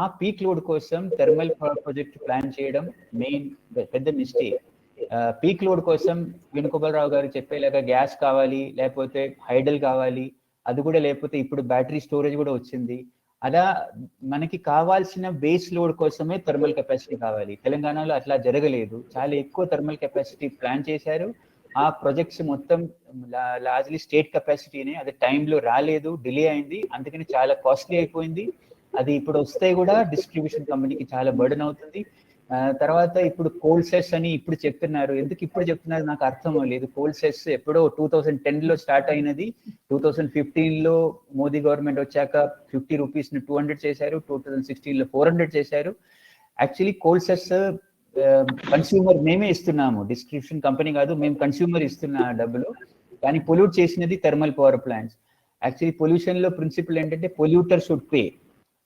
ఆ పీక్ లోడ్ కోసం థర్మల్ ప్రాజెక్ట్ ప్లాన్ చేయడం మెయిన్ పెద్ద మిస్టేక్. పీక్ లోడ్ కోసం వేణుగోపాలరావు గారు చెప్పేలాగా గ్యాస్ కావాలి, లేకపోతే హైడల్ కావాలి, అది కూడా లేకపోతే ఇప్పుడు బ్యాటరీ స్టోరేజ్ కూడా వచ్చింది. అలా మనకి కావాల్సిన బేస్ లోడ్ కోసమే థర్మల్ కెపాసిటీ కావాలి. తెలంగాణలో అట్లా జరగలేదు, చాలా ఎక్కువ థర్మల్ కెపాసిటీ ప్లాన్ చేశారు. ఆ ప్రాజెక్ట్స్ మొత్తం లార్జ్లీ స్టేట్ కెపాసిటీనే, అది టైంలో రాలేదు, డిలే అయింది, అందుకని చాలా కాస్ట్లీ అయిపోయింది. అది ఇప్పుడు వస్తే కూడా డిస్ట్రిబ్యూషన్ కంపెనీకి చాలా బర్డెన్ అవుతుంది. తర్వాత ఇప్పుడు కోల్ సెస్ అని ఇప్పుడు చెప్తున్నారు, ఎందుకు ఇప్పుడు చెప్తున్నారు నాకు అర్థం లేదు. కోల్ సెస్ ఎప్పుడో 2010 లో స్టార్ట్ అయినది, 2015 లో మోదీ గవర్నమెంట్ వచ్చాక 50 rupees 200 చేశారు, 2016 లో 400 చేశారు. యాక్చువల్లీ కోల్ సెస్ కన్స్యూమర్ మేమే ఇస్తున్నాము, డిస్ట్రిబ్యూషన్ కంపెనీ కాదు, మేము కన్స్యూమర్ ఇస్తున్న డబ్బులు. కానీ పొల్యూట్ చేసినది thermal power plants. Actually pollution లో ప్రిన్సిపల్ ఏంటంటే పొల్యూటర్ షుడ్ పే.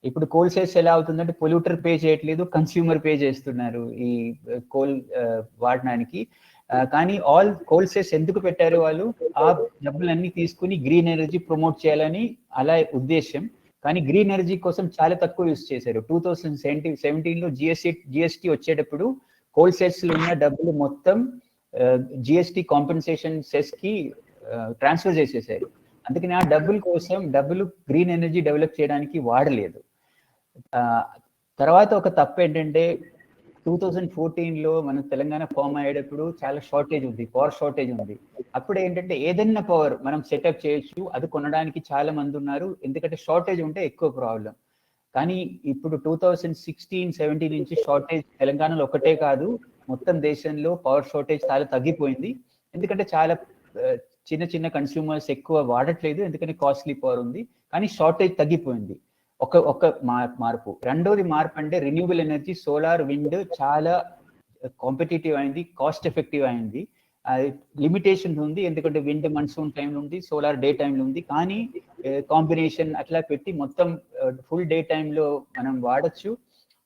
ఇప్పుడు కోల్ సెస్ ఎలా అవుతుందంటే పొల్యూటర్ పే చేయట్లేదు, కన్స్యూమర్ పే చేస్తున్నారు ఈ కోల్ వాడడానికి. కానీ ఆల్ కోల్ సెస్ ఎందుకు పెట్టారు వాళ్ళు, ఆ డబ్బులన్నీ తీసుకుని గ్రీన్ ఎనర్జీ ప్రమోట్ చేయాలని అలా ఉద్దేశం. కానీ గ్రీన్ ఎనర్జీ కోసం చాలా తక్కువ యూస్ చేశారు. 2017 లో జిఎస్టీ వచ్చేటప్పుడు కోల్ సెస్ లో ఉన్న డబ్బులు మొత్తం జిఎస్టీ కాంపెన్సేషన్ సెస్ కి ట్రాన్స్ఫర్ చేసేసారు. అందుకని ఆ డబ్బులు గ్రీన్ ఎనర్జీ డెవలప్ చేయడానికి వాడలేదు. తర్వాత ఒక తప్పు ఏంటంటే 2014 లో మన తెలంగాణ ఫామ్ అయ్యేటప్పుడు చాలా షార్టేజ్ ఉంది, పవర్ షార్టేజ్ ఉంది. అప్పుడు ఏంటంటే ఏదైనా పవర్ మనం సెటప్ చేయొచ్చు, అది కొనడానికి చాలా మంది ఉన్నారు, ఎందుకంటే షార్టేజ్ ఉంటే ఎక్కువ ప్రాబ్లం. కానీ ఇప్పుడు 2016-17 నుంచి షార్టేజ్ తెలంగాణలో ఒకటే కాదు, మొత్తం దేశంలో పవర్ షార్టేజ్ చాలా తగ్గిపోయింది. ఎందుకంటే చాలా చిన్న కన్స్యూమర్స్ ఎక్కువ వాడట్లేదు, ఎందుకంటే కాస్ట్లీ పవర్ ఉంది. కానీ షార్టేజ్ తగ్గిపోయింది, ఒక మార్పు. రెండోది మార్పు అంటే రిన్యూవబుల్ ఎనర్జీ, సోలార్, విండ్ చాలా కాంపిటేటివ్ అయింది, కాస్ట్ ఎఫెక్టివ్ అయింది. లిమిటేషన్ ఉంది, ఎందుకంటే విండ్ మాన్సూన్ టైంలో ఉంది, సోలార్ డే టైంలో ఉంది. కానీ కాంబినేషన్ అట్లా పెట్టి మొత్తం ఫుల్ డే టైంలో మనం వాడచ్చు.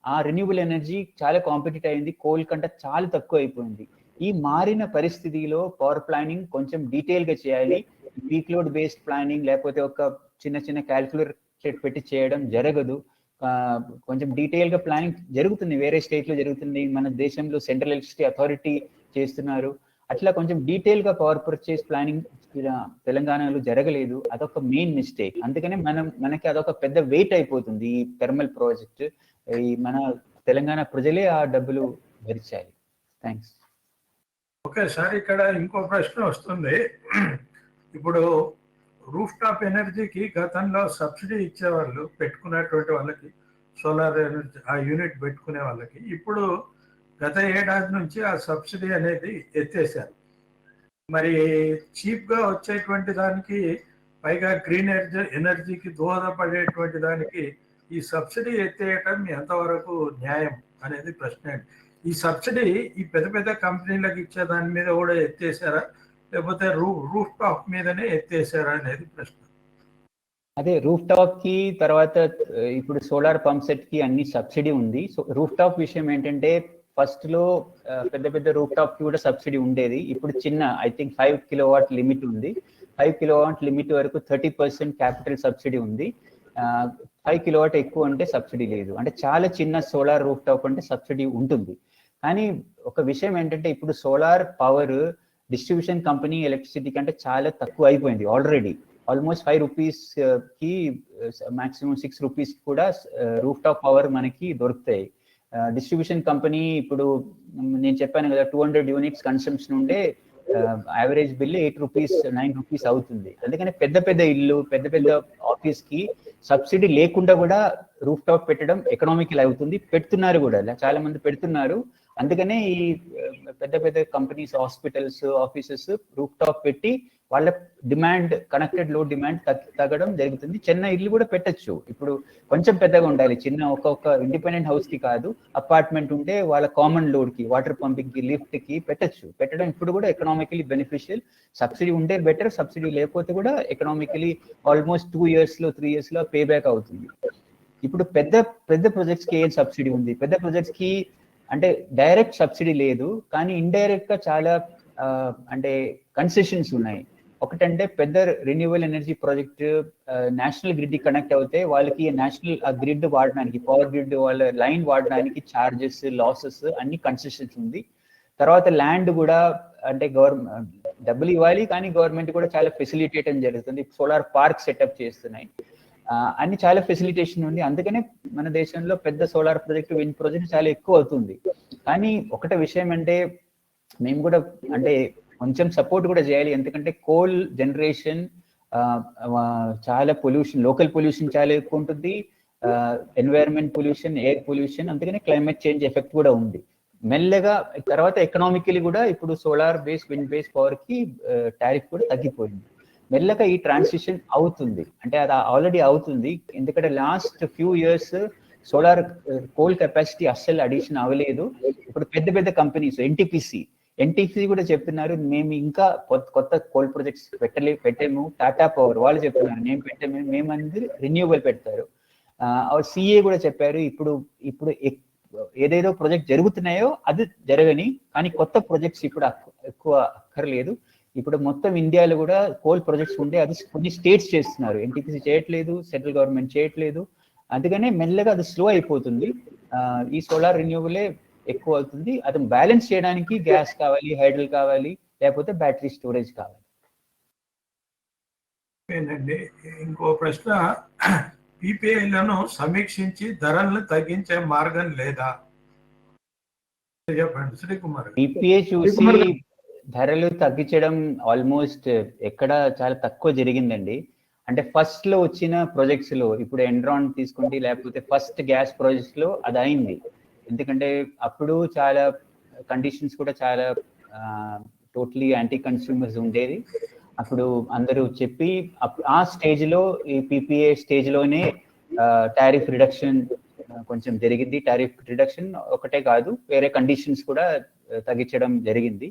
ఆ రిన్యూవబుల్ ఎనర్జీ చాలా కాంపిటేటివ్ అయింది, కోల్ కంటే చాలా తక్కువ అయిపోయింది. ఈ మారిన పరిస్థితిలో పవర్ ప్లానింగ్ కొంచెం డీటెయిల్ గా చేయాలి. పీక్ లోడ్ బేస్డ్ ప్లానింగ్ లేకపోతే ఒక చిన్న క్యాల్కులేటర్ పెట్టి చేయడం జరగదు. కొంచెం డీటెయిల్ గా ప్లానింగ్ జరుగుతుంది, వేరే స్టేట్ లో జరుగుతుంది, మన దేశంలో సెంట్రల్ ఎలక్ట్రిసిటీ అథారిటీ చేస్తున్నారు. అట్లా కొంచెం డీటెయిల్ గా పవర్ పర్చేస్ ప్లానింగ్ తెలంగాణలో జరగలేదు, అదొక మెయిన్ మిస్టేక్. అందుకనే మనకి అదొక పెద్ద వెయిట్ అయిపోతుంది ఈ థర్మల్ ప్రాజెక్ట్. ఈ మన తెలంగాణ ప్రజలే ఆ డబ్బులు భరించాలి. థ్యాంక్స్. ఓకే సార్, ఇక్కడ ఇంకో ప్రశ్న వస్తుంది. ఇప్పుడు రూఫ్ టాప్ ఎనర్జీకి గతంలో సబ్సిడీ ఇచ్చేవాళ్ళు పెట్టుకునేటువంటి వాళ్ళకి, సోలార్ ఎనర్జీ ఆ యూనిట్ పెట్టుకునే వాళ్ళకి. ఇప్పుడు గత ఏడాది నుంచి ఆ సబ్సిడీ అనేది ఎత్తేసారు. మరి చీప్గా వచ్చేటువంటి దానికి, పైగా గ్రీన్ ఎనర్జీకి దోహదపడేటువంటి దానికి ఈ సబ్సిడీ ఎత్తేయటం ఎంతవరకు న్యాయం అనేది ప్రశ్న. ఈ సబ్సిడీ ఈ పెద్ద కంపెనీలకు ఇచ్చే దాని మీద కూడా ఎత్తేసారా, లేకపోతే రూఫ్ టాప్ మీదనే ఎత్తేసారా అనేది ప్రశ్న. అదే రూఫ్ టాప్ కి తర్వాత ఇప్పుడు సోలార్ పంప్ సెట్ కి అన్ని సబ్సిడీ ఉంది. సో రూఫ్ టాప్ విషయం ఏంటంటే ఫస్ట్ లో పెద్ద రూఫ్ టాప్ కి కూడా సబ్సిడీ ఉండేది. ఇప్పుడు చిన్న ఐ థింక్ 5 kilowatt లిమిట్ ఉంది. 5 kilowatt లిమిట్ వరకు 30% క్యాపిటల్ సబ్సిడీ ఉంది. 5 kilowatt ఎక్కువ అంటే సబ్సిడీ లేదు. అంటే చాలా చిన్న సోలార్ రూఫ్ టాప్ అంటే సబ్సిడీ ఉంటుంది. కానీ ఒక విషయం ఏంటంటే ఇప్పుడు solar power distribution company electricity కంటే చాలా తక్కువ అయిపోయింది ఆల్రెడీ. ఆల్మోస్ట్ 5 rupees కి మాక్సిమం 6 rupees కూడా రూఫ్ టాప్ పవర్ మనకి దొరుకుతాయి. డిస్ట్రిబ్యూషన్ కంపెనీ ఇప్పుడు నేను చెప్పాను కదా 200 units కన్సంప్షన్ ఉండే యావరేజ్ బిల్ 8 rupees 9 rupees అవుతుంది. అందుకని పెద్ద ఇల్లు పెద్ద ఆఫీస్ కి సబ్సిడీ లేకుండా కూడా రూఫ్ టాప్ పెట్టడం ఎకనామికల్ అవుతుంది. పెడుతున్నారు కూడా, చాలా మంది పెడుతున్నారు. అందుకనే ఈ పెద్ద పెద్ద companies, hospitals, offices roof top పెట్టి వాళ్ళ డిమాండ్, కనెక్టెడ్ లోడ్ డిమాండ్ తగ్గడం జరుగుతుంది. చిన్న ఇల్లు కూడా పెట్టచ్చు. ఇప్పుడు కొంచెం పెద్దగా ఉండాలి, చిన్న ఒక్కొక్క ఇండిపెండెంట్ హౌస్ కి కాదు, అపార్ట్మెంట్ ఉంటే వాళ్ళ కామన్ లోడ్ కి, వాటర్ పంపింగ్ కి, లిఫ్ట్ కి పెట్టచ్చు. పెట్టడం ఇప్పుడు కూడా ఎకనామికలీ బెనిఫిషియల్. సబ్సిడీ ఉంటే బెటర్, సబ్సిడీ లేకపోతే కూడా ఎకనామికలీ ఆల్మోస్ట్ 2 years లో 3 years లో పే బ్యాక్ అవుతుంది. ఇప్పుడు పెద్ద పెద్ద ప్రాజెక్ట్స్ కి ఏం సబ్సిడీ ఉంది? పెద్ద ప్రాజెక్ట్స్ కి అంటే డైరెక్ట్ సబ్సిడీ లేదు, కానీ ఇండైరెక్ట్ గా చాలా అంటే కన్సెషన్స్ ఉన్నాయి. ఒకటంటే పెద్ద renewable energy project national grid కి కనెక్ట్ అవుతే వాళ్ళకి నేషనల్ గ్రిడ్ వాడడానికి, పవర్ గ్రిడ్ వాళ్ళ లైన్ వాడడానికి చార్జెస్, లాసెస్ అన్ని కన్సెషన్స్ ఉంది. తర్వాత ల్యాండ్ కూడా అంటే గవర్నమెంట్ డబ్బులు ఇవ్వాలి, కానీ గవర్నమెంట్ కూడా చాలా ఫెసిలిటేట్ అని జరుగుతుంది. సోలార్ పార్క్ సెటప్ చేస్తున్నాయి, అన్ని చాలా ఫెసిలిటేషన్ ఉంది. అందుకనే మన దేశంలో పెద్ద సోలార్ ప్రాజెక్ట్, విండ్ ప్రాజెక్ట్ చాలా ఎక్కువ అవుతుంది. కానీ ఒకటే విషయం అంటే మేము కూడా అంటే కొంచెం సపోర్ట్ కూడా చేయాలి. ఎందుకంటే కోల్ జనరేషన్ చాలా పొల్యూషన్, లోకల్ పొల్యూషన్ చాలా ఎక్కువ ఉంటుంది, ఎన్వైరన్మెంట్ పొల్యూషన్, ఎయిర్ పొల్యూషన్, అందుకనే క్లైమేట్ చేంజ్ ఎఫెక్ట్ కూడా ఉంది. మెల్లగా తర్వాత ఎకనామికలీ కూడా ఇప్పుడు solar base, wind base power కి టారిఫ్ కూడా తగ్గిపోయింది. మెల్లగా ఈ ట్రాన్సిషన్ అవుతుంది, అంటే అది ఆల్రెడీ అవుతుంది. ఎందుకంటే last few years solar coal capacity అస్సలు అడిషన్ అవ్వలేదు. ఇప్పుడు పెద్ద పెద్ద కంపెనీస్, ఎన్టీపీసీ కూడా చెప్తున్నారు మేము ఇంకా కొత్త కోల్ ప్రాజెక్ట్స్ పెట్టాము. టాటా పవర్ వాళ్ళు చెప్తున్నారు మేము పెట్టాము, మేమందరూ రెన్యూవబుల్ పెడతారు. సిఏ కూడా చెప్పారు ఇప్పుడు ఏదేదో ప్రాజెక్ట్ జరుగుతున్నాయో అది జరగని, కానీ కొత్త ప్రాజెక్ట్స్ ఇప్పుడు ఎక్కువ అక్కర్లేదు. ఇప్పుడు మొత్తం ఇండియాలో కూడా కోల్ ప్రాజెక్ట్స్ ఉంటే అది కొన్ని స్టేట్స్ చేస్తున్నారు, ఎన్టీపీసీ చేయట్లేదు, సెంట్రల్ గవర్నమెంట్ చేయట్లేదు. అందుకనే మెల్లగా అది స్లో అయిపోతుంది. ఈ సోలార్ రెన్యూవబులే ఎక్కువ అవుతుంది. అది బ్యాలెన్స్ చేయడానికి గ్యాస్ కావాలి, హైడ్రల్ కావాలి, లేకపోతే బ్యాటరీ స్టోరేజ్ కావాలి. ఇంకో ప్రశ్న, పీపీఐలను సమీక్షించి ధరలను తగ్గించే మార్గం లేదా? చెప్పండి శ్రీకుమార్. పీపీఐ చూసి ధరలు తగ్గించడం ఆల్మోస్ట్ ఎక్కడ చాలా తక్కువ జరిగిందండి. అంటే ఫస్ట్ లో వచ్చిన ప్రాజెక్ట్స్ లో, ఇప్పుడు ఎన్రాన్ తీసుకుంటే, లేకపోతే ఫస్ట్ గ్యాస్ ప్రాజెక్ట్స్ లో అది అయింది. ఎందుకంటే అప్పుడు చాలా కండిషన్స్ కూడా చాలా టోటలీ యాంటీ కన్స్యూమర్స్ ఉండేది. అప్పుడు అందరూ చెప్పి ఆ స్టేజ్ లో, ఈ పీపీఏ స్టేజ్ లోనే టారిఫ్ రిడక్షన్ కొంచెం జరిగింది. టారిఫ్ రిడక్షన్ ఒకటే కాదు, వేరే కండిషన్స్ కూడా తగ్గించడం జరిగింది.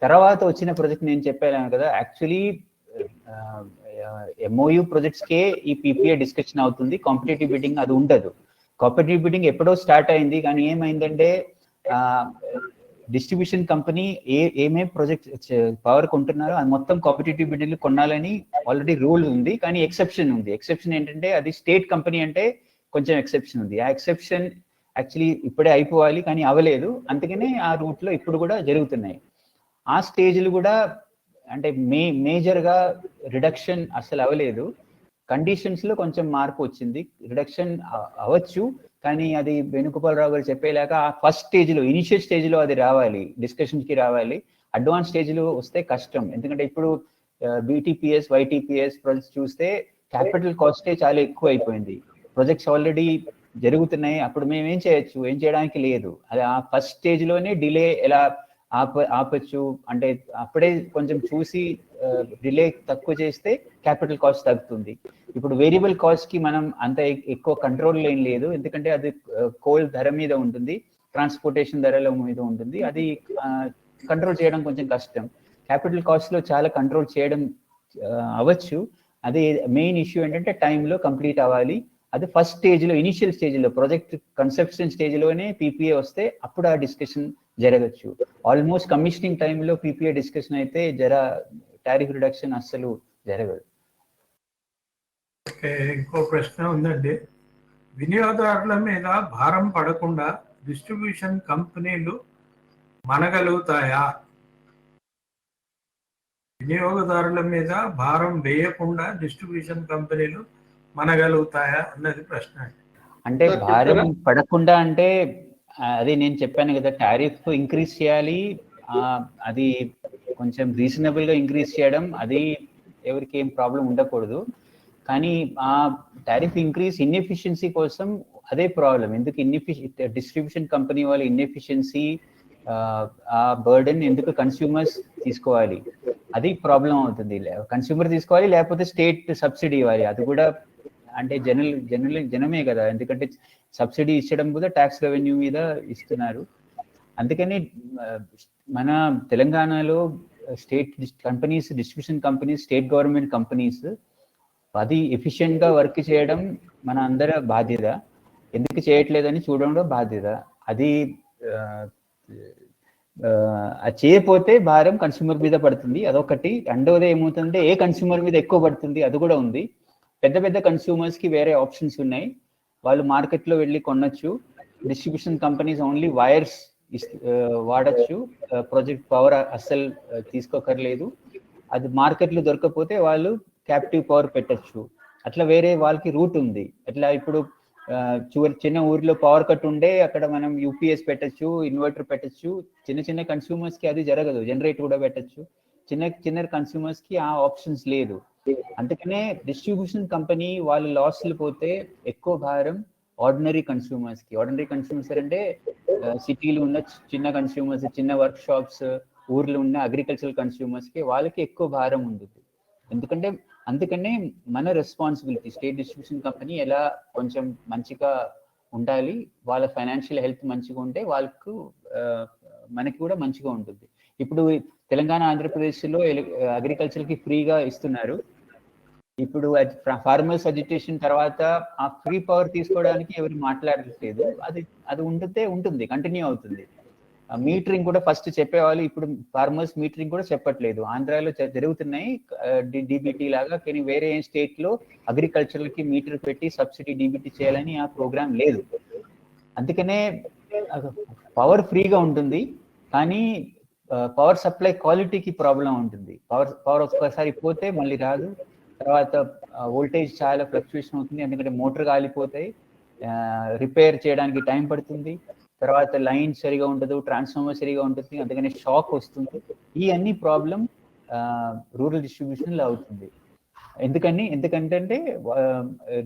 తర్వాత వచ్చిన ప్రాజెక్ట్ నేను చెప్పాను కదా, యాక్చువల్లీ ఎంఓయూ ప్రాజెక్ట్స్ కే ఈ పీపీఏ డిస్కషన్ అవుతుంది, కాంపిటేటివ్ బిడ్డింగ్ అది ఉండదు. కాంపిటేటివ్ బిడ్డింగ్ ఎప్పుడో స్టార్ట్ అయింది, కానీ ఏమైందంటే డిస్ట్రిబ్యూషన్ కంపెనీ ఏమేమి ప్రాజెక్ట్ పవర్ కొంటున్నారో అది మొత్తం కాంపిటేటివ్ బిడ్డింగ్ కొనాలని ఆల్రెడీ రూల్ ఉంది, కానీ ఎక్సెప్షన్ ఉంది. ఎక్సెప్షన్ ఏంటంటే అది స్టేట్ కంపెనీ అంటే కొంచెం ఎక్సెప్షన్ ఉంది. ఆ ఎక్సెప్షన్ యాక్చువల్లీ ఇప్పుడే అయిపోవాలి, కానీ అవ్వలేదు. అందుకనే ఆ రూట్ లో ఇప్పుడు కూడా జరుగుతున్నాయి. ఆ స్టేజ్లు కూడా అంటే మేజర్ గా రిడక్షన్ అసలు అవ్వలేదు. కండిషన్స్ లో కొంచెం మార్పు వచ్చింది, రిడక్షన్ అవ్వచ్చు, కానీ అది వేణుగోపాలరావు గారు చెప్పేలాగా ఆ ఫస్ట్ స్టేజ్ లో, ఇనిషియల్ స్టేజ్ లో అది రావాలి, డిస్కషన్ కి రావాలి. అడ్వాన్స్ స్టేజ్ లో వస్తే కష్టం. ఎందుకంటే ఇప్పుడు బీటీపీఎస్, వైటీపీఎస్ ప్రాజెక్ట్స్ చూస్తే క్యాపిటల్ కాస్టే చాలా ఎక్కువ అయిపోయింది. ప్రాజెక్ట్స్ ఆల్రెడీ జరుగుతున్నాయి, అప్పుడు మేము ఏం చేయడానికి లేదు. అది ఆ ఫస్ట్ స్టేజ్ లోనే డిలే ఎలా ఆపచ్చు అంటే అప్పుడే కొంచెం చూసి డిలే తక్కువ చేస్తే క్యాపిటల్ కాస్ట్ తగ్గుతుంది. ఇప్పుడు వేరియబుల్ కాస్ట్ కి మనం అంత ఎక్కువ కంట్రోల్ ఏం లేదు, ఎందుకంటే అది కోల్ ధర మీద ఉంటుంది, ట్రాన్స్పోర్టేషన్ ధరల మీద ఉంటుంది. అది కంట్రోల్ చేయడం కొంచెం కష్టం. క్యాపిటల్ కాస్ట్ లో చాలా కంట్రోల్ చేయడం అవ్వచ్చు. అది మెయిన్ ఇష్యూ ఏంటంటే టైంలో కంప్లీట్ అవ్వాలి. అది ఫస్ట్ స్టేజ్ లో, ఇనిషియల్ స్టేజ్ లో, ప్రాజెక్ట్ కన్సెప్షన్ స్టేజ్ లోనే పీపీఏ వస్తే అప్పుడు ఆ డిస్కషన్ జరగచ్చు. ఆల్మోస్ట్ కమిషనింగ్ టైంలో పీపీఏ డిస్కషన్ అయితే టారిఫ్ రిడక్షన్ అస్సలు జరగదు. ఇంకో ప్రశ్న ఉందండి, వినియోగదారుల మీద భారం పడకుండా డిస్ట్రిబ్యూషన్ కంపెనీలు మనగలుగుతాయా? వినియోగదారుల మీద భారం వేయకుండా డిస్ట్రిబ్యూషన్ కంపెనీలు మనగలుగుతాయా అన్నది ప్రశ్న. అంటే భారం పడకుండా అంటే అది నేను చెప్పాను కదా, టారిఫ్ ఇంక్రీజ్ చేయాలి, అది కొంచెం రీజనబుల్ గా ఇంక్రీజ్ చేయడం, అది ఎవరికి ఏం ప్రాబ్లం ఉండకూడదు. కానీ ఆ టారిఫ్ ఇంక్రీజ్ ఇన్ఎఫిషియన్సీ కోసం అదే ప్రాబ్లం. ఎందుకు డిస్ట్రిబ్యూషన్ కంపెనీ వాళ్ళ ఇన్ఎఫిషియన్సీ ఆ బర్డెన్ ఎందుకు కన్స్యూమర్స్ తీసుకోవాలి, అది ప్రాబ్లం అవుతుంది. కన్స్యూమర్ తీసుకోవాలి, లేకపోతే స్టేట్ సబ్సిడీ ఇవ్వాలి, అది కూడా అంటే జనమే కదా, ఎందుకంటే సబ్సిడీ ఇచ్చడం కూడా ట్యాక్స్ రెవెన్యూ మీద ఇస్తున్నారు. అందుకని మన తెలంగాణలో state companies, distribution companies, state government companies అది ఎఫిషియెంట్ గా వర్క్ చేయడం మన అందరి బాధ్యత. ఎందుకు చేయట్లేదని చూడడం బాధ్యత. అది అది చేయకపోతే భారం కన్స్యూమర్ మీద పడుతుంది, అదొకటి. రెండవది ఏమవుతుందంటే ఏ కన్స్యూమర్ మీద ఎక్కువ పడుతుంది, అది కూడా ఉంది. పెద్ద పెద్ద కన్స్యూమర్స్ కి వేరే ఆప్షన్స్ ఉన్నాయి, వాళ్ళు మార్కెట్ లో వెళ్ళి కొనొచ్చు. డిస్ట్రిబ్యూషన్ కంపెనీస్ ఓన్లీ వైర్స్ వాడచ్చు, ప్రాజెక్ట్ పవర్ అస్సలు తీసుకోకర్లేదు. అది మార్కెట్లో దొరకకపోతే వాళ్ళు క్యాప్టివ్ పవర్ పెట్టచ్చు. అట్లా వేరే వాళ్ళకి రూట్ ఉంది. అట్లా ఇప్పుడు చిన్న ఊర్లో పవర్ కట్ ఉండే అక్కడ మనం యూపీఎస్ పెట్టచ్చు, ఇన్వర్టర్ పెట్టచ్చు. చిన్న చిన్న కన్స్యూమర్స్ కి అది జరగదు, జనరేటర్ కూడా పెట్టచ్చు. చిన్న కన్స్యూమర్స్ కి ఆ ఆప్షన్స్ లేదు. అందుకనే డిస్ట్రిబ్యూషన్ కంపెనీ వాళ్ళు లాస్లు పోతే ఎక్కువ భారం ఆర్డినరీ కన్స్యూమర్స్ కి. ఆర్డినరీ కన్స్యూమర్స్ అంటే సిటీలు ఉన్న చిన్న కన్స్యూమర్స్, చిన్న వర్క్ షాప్స్, ఊర్లో ఉన్న అగ్రికల్చరల్ కన్స్యూమర్స్ కి వాళ్ళకి ఎక్కువ భారం ఉంటుంది. అందుకనే మన రెస్పాన్సిబిలిటీ స్టేట్ డిస్ట్రిబ్యూషన్ కంపెనీ ఎలా కొంచెం మంచిగా ఉండాలి, వాళ్ళ ఫైనాన్షియల్ హెల్త్ మంచిగా ఉంటే వాళ్ళకు మనకి కూడా మంచిగా ఉంటుంది. ఇప్పుడు తెలంగాణ, ఆంధ్రప్రదేశ్లో అగ్రికల్చర్ కి ఫ్రీగా ఇస్తున్నారు. ఇప్పుడు ఫార్మర్స్ అజిటేషన్ తర్వాత ఆ ఫ్రీ పవర్ తీసుకోవడానికి ఎవరు మాట్లాడట్లేదు. అది ఉంటుంది, కంటిన్యూ అవుతుంది. మీటరింగ్ కూడా ఫస్ట్ చెప్పేవాళ్ళు, ఇప్పుడు ఫార్మర్స్ మీటరింగ్ కూడా చెప్పట్లేదు. ఆంధ్రాలో జరుగుతున్నాయి డీబీటీ లాగా, కానీ వేరే స్టేట్ లో అగ్రికల్చర్ కి మీటర్ పెట్టి సబ్సిడీ డీబీటీ చేయాలని ఆ ప్రోగ్రామ్ లేదు. అందుకనే పవర్ ఫ్రీగా ఉంటుంది, కానీ పవర్ సప్లై క్వాలిటీకి ప్రాబ్లం ఉంటుంది. పవర్ ఒక్కసారి పోతే మళ్ళీ రాదు. తర్వాత వోల్టేజ్ చాలా ఫ్లక్చుయేషన్ అవుతుంది, ఎందుకంటే మోటార్ కాలిపోతాయి, రిపేర్ చేయడానికి టైం పడుతుంది. తర్వాత లైన్ సరిగా ఉండదు, ట్రాన్స్ఫార్మర్ సరిగా ఉంటుంది, అందుకని షాక్ వస్తుంది. ఈ అన్ని ప్రాబ్లం రూరల్ డిస్ట్రిబ్యూషన్ లో అవుతుంది. ఎందుకంటే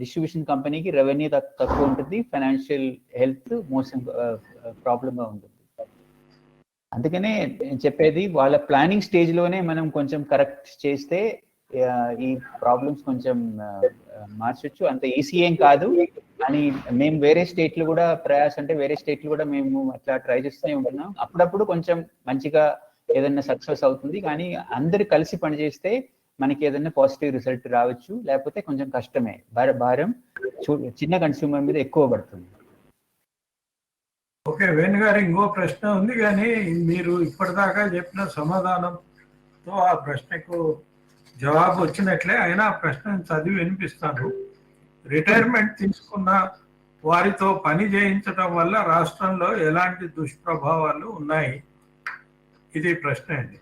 డిస్ట్రిబ్యూషన్ కంపెనీకి రెవెన్యూ తక్కువ ఉంటుంది, ఫైనాన్షియల్ హెల్త్ మోసం ప్రాబ్లంగా ఉంటుంది. అందుకనే నేను చెప్పేది, వాళ్ళ ప్లానింగ్ స్టేజ్ లోనే మనం కొంచెం కరెక్ట్ చేస్తే ఈ ప్రాబ్లమ్స్ కొంచెం మార్చొచ్చు. అంత ఈజీ ఏం కాదు, కానీ మేము వేరే స్టేట్లు కూడా వేరే స్టేట్లు కూడా మేము అట్లా ట్రై చేస్తూనే ఉంటున్నాం. అప్పుడప్పుడు కొంచెం మంచిగా ఏదైనా సక్సెస్ అవుతుంది, కానీ అందరు కలిసి పనిచేస్తే మనకి ఏదైనా పాజిటివ్ రిజల్ట్ రావచ్చు. లేకపోతే కొంచెం కష్టమే, భారం చిన్న కన్స్యూమర్ మీద ఎక్కువ పడుతుంది. ఓకే వేణు గారు, ఇంకో ప్రశ్న ఉంది, కానీ మీరు ఇప్పటిదాకా చెప్పిన సమాధానంతో ఆ ప్రశ్నకు జవాబు వచ్చినట్లే. అయినా ఆ ప్రశ్న చదివి వినిపిస్తాను. రిటైర్మెంట్ తీసుకున్న వారితో పని చేయించడం వల్ల రాష్ట్రంలో ఎలాంటి దుష్ప్రభావాలు ఉన్నాయి? ఇది ప్రశ్న అండి.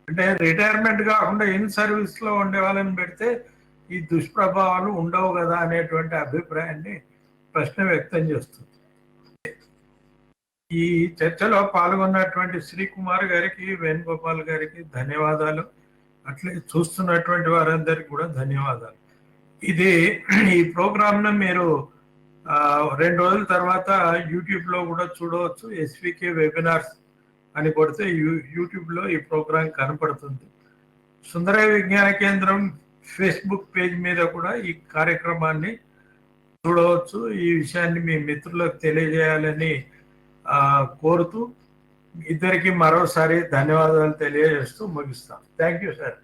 అంటే రిటైర్మెంట్ కాకుండా ఇన్ సర్వీస్ లో ఉండే వాళ్ళని పెడితే ఈ దుష్ప్రభావాలు ఉండవు కదా అనేటువంటి అభిప్రాయాన్ని ప్రశ్న వ్యక్తం చేస్తుంది. ఈ చర్చలో పాల్గొన్నటువంటి శ్రీకుమార్ గారికి, వేణుగోపాల్ గారికి ధన్యవాదాలు. అట్లే చూస్తున్నటువంటి వారందరికీ కూడా ధన్యవాదాలు. ఈ ప్రోగ్రామ్ను మీరు 2 రోజుల తర్వాత యూట్యూబ్ లో కూడా చూడవచ్చు. ఎస్వికే వెబినార్స్ అని కొడితే యూట్యూబ్ లో ఈ ప్రోగ్రాం కనపడుతుంది. సుందరయ్య విజ్ఞాన కేంద్రం ఫేస్బుక్ పేజ్ మీద కూడా ఈ కార్యక్రమాన్ని చూడవచ్చు. ఈ విషయాన్ని మీ మిత్రులకు తెలియజేయాలని కోరుతూ ఇద్దరికి మరోసారి ధన్యవాదాలు తెలియజేస్తూ ముగిస్తాం. Thank you sir.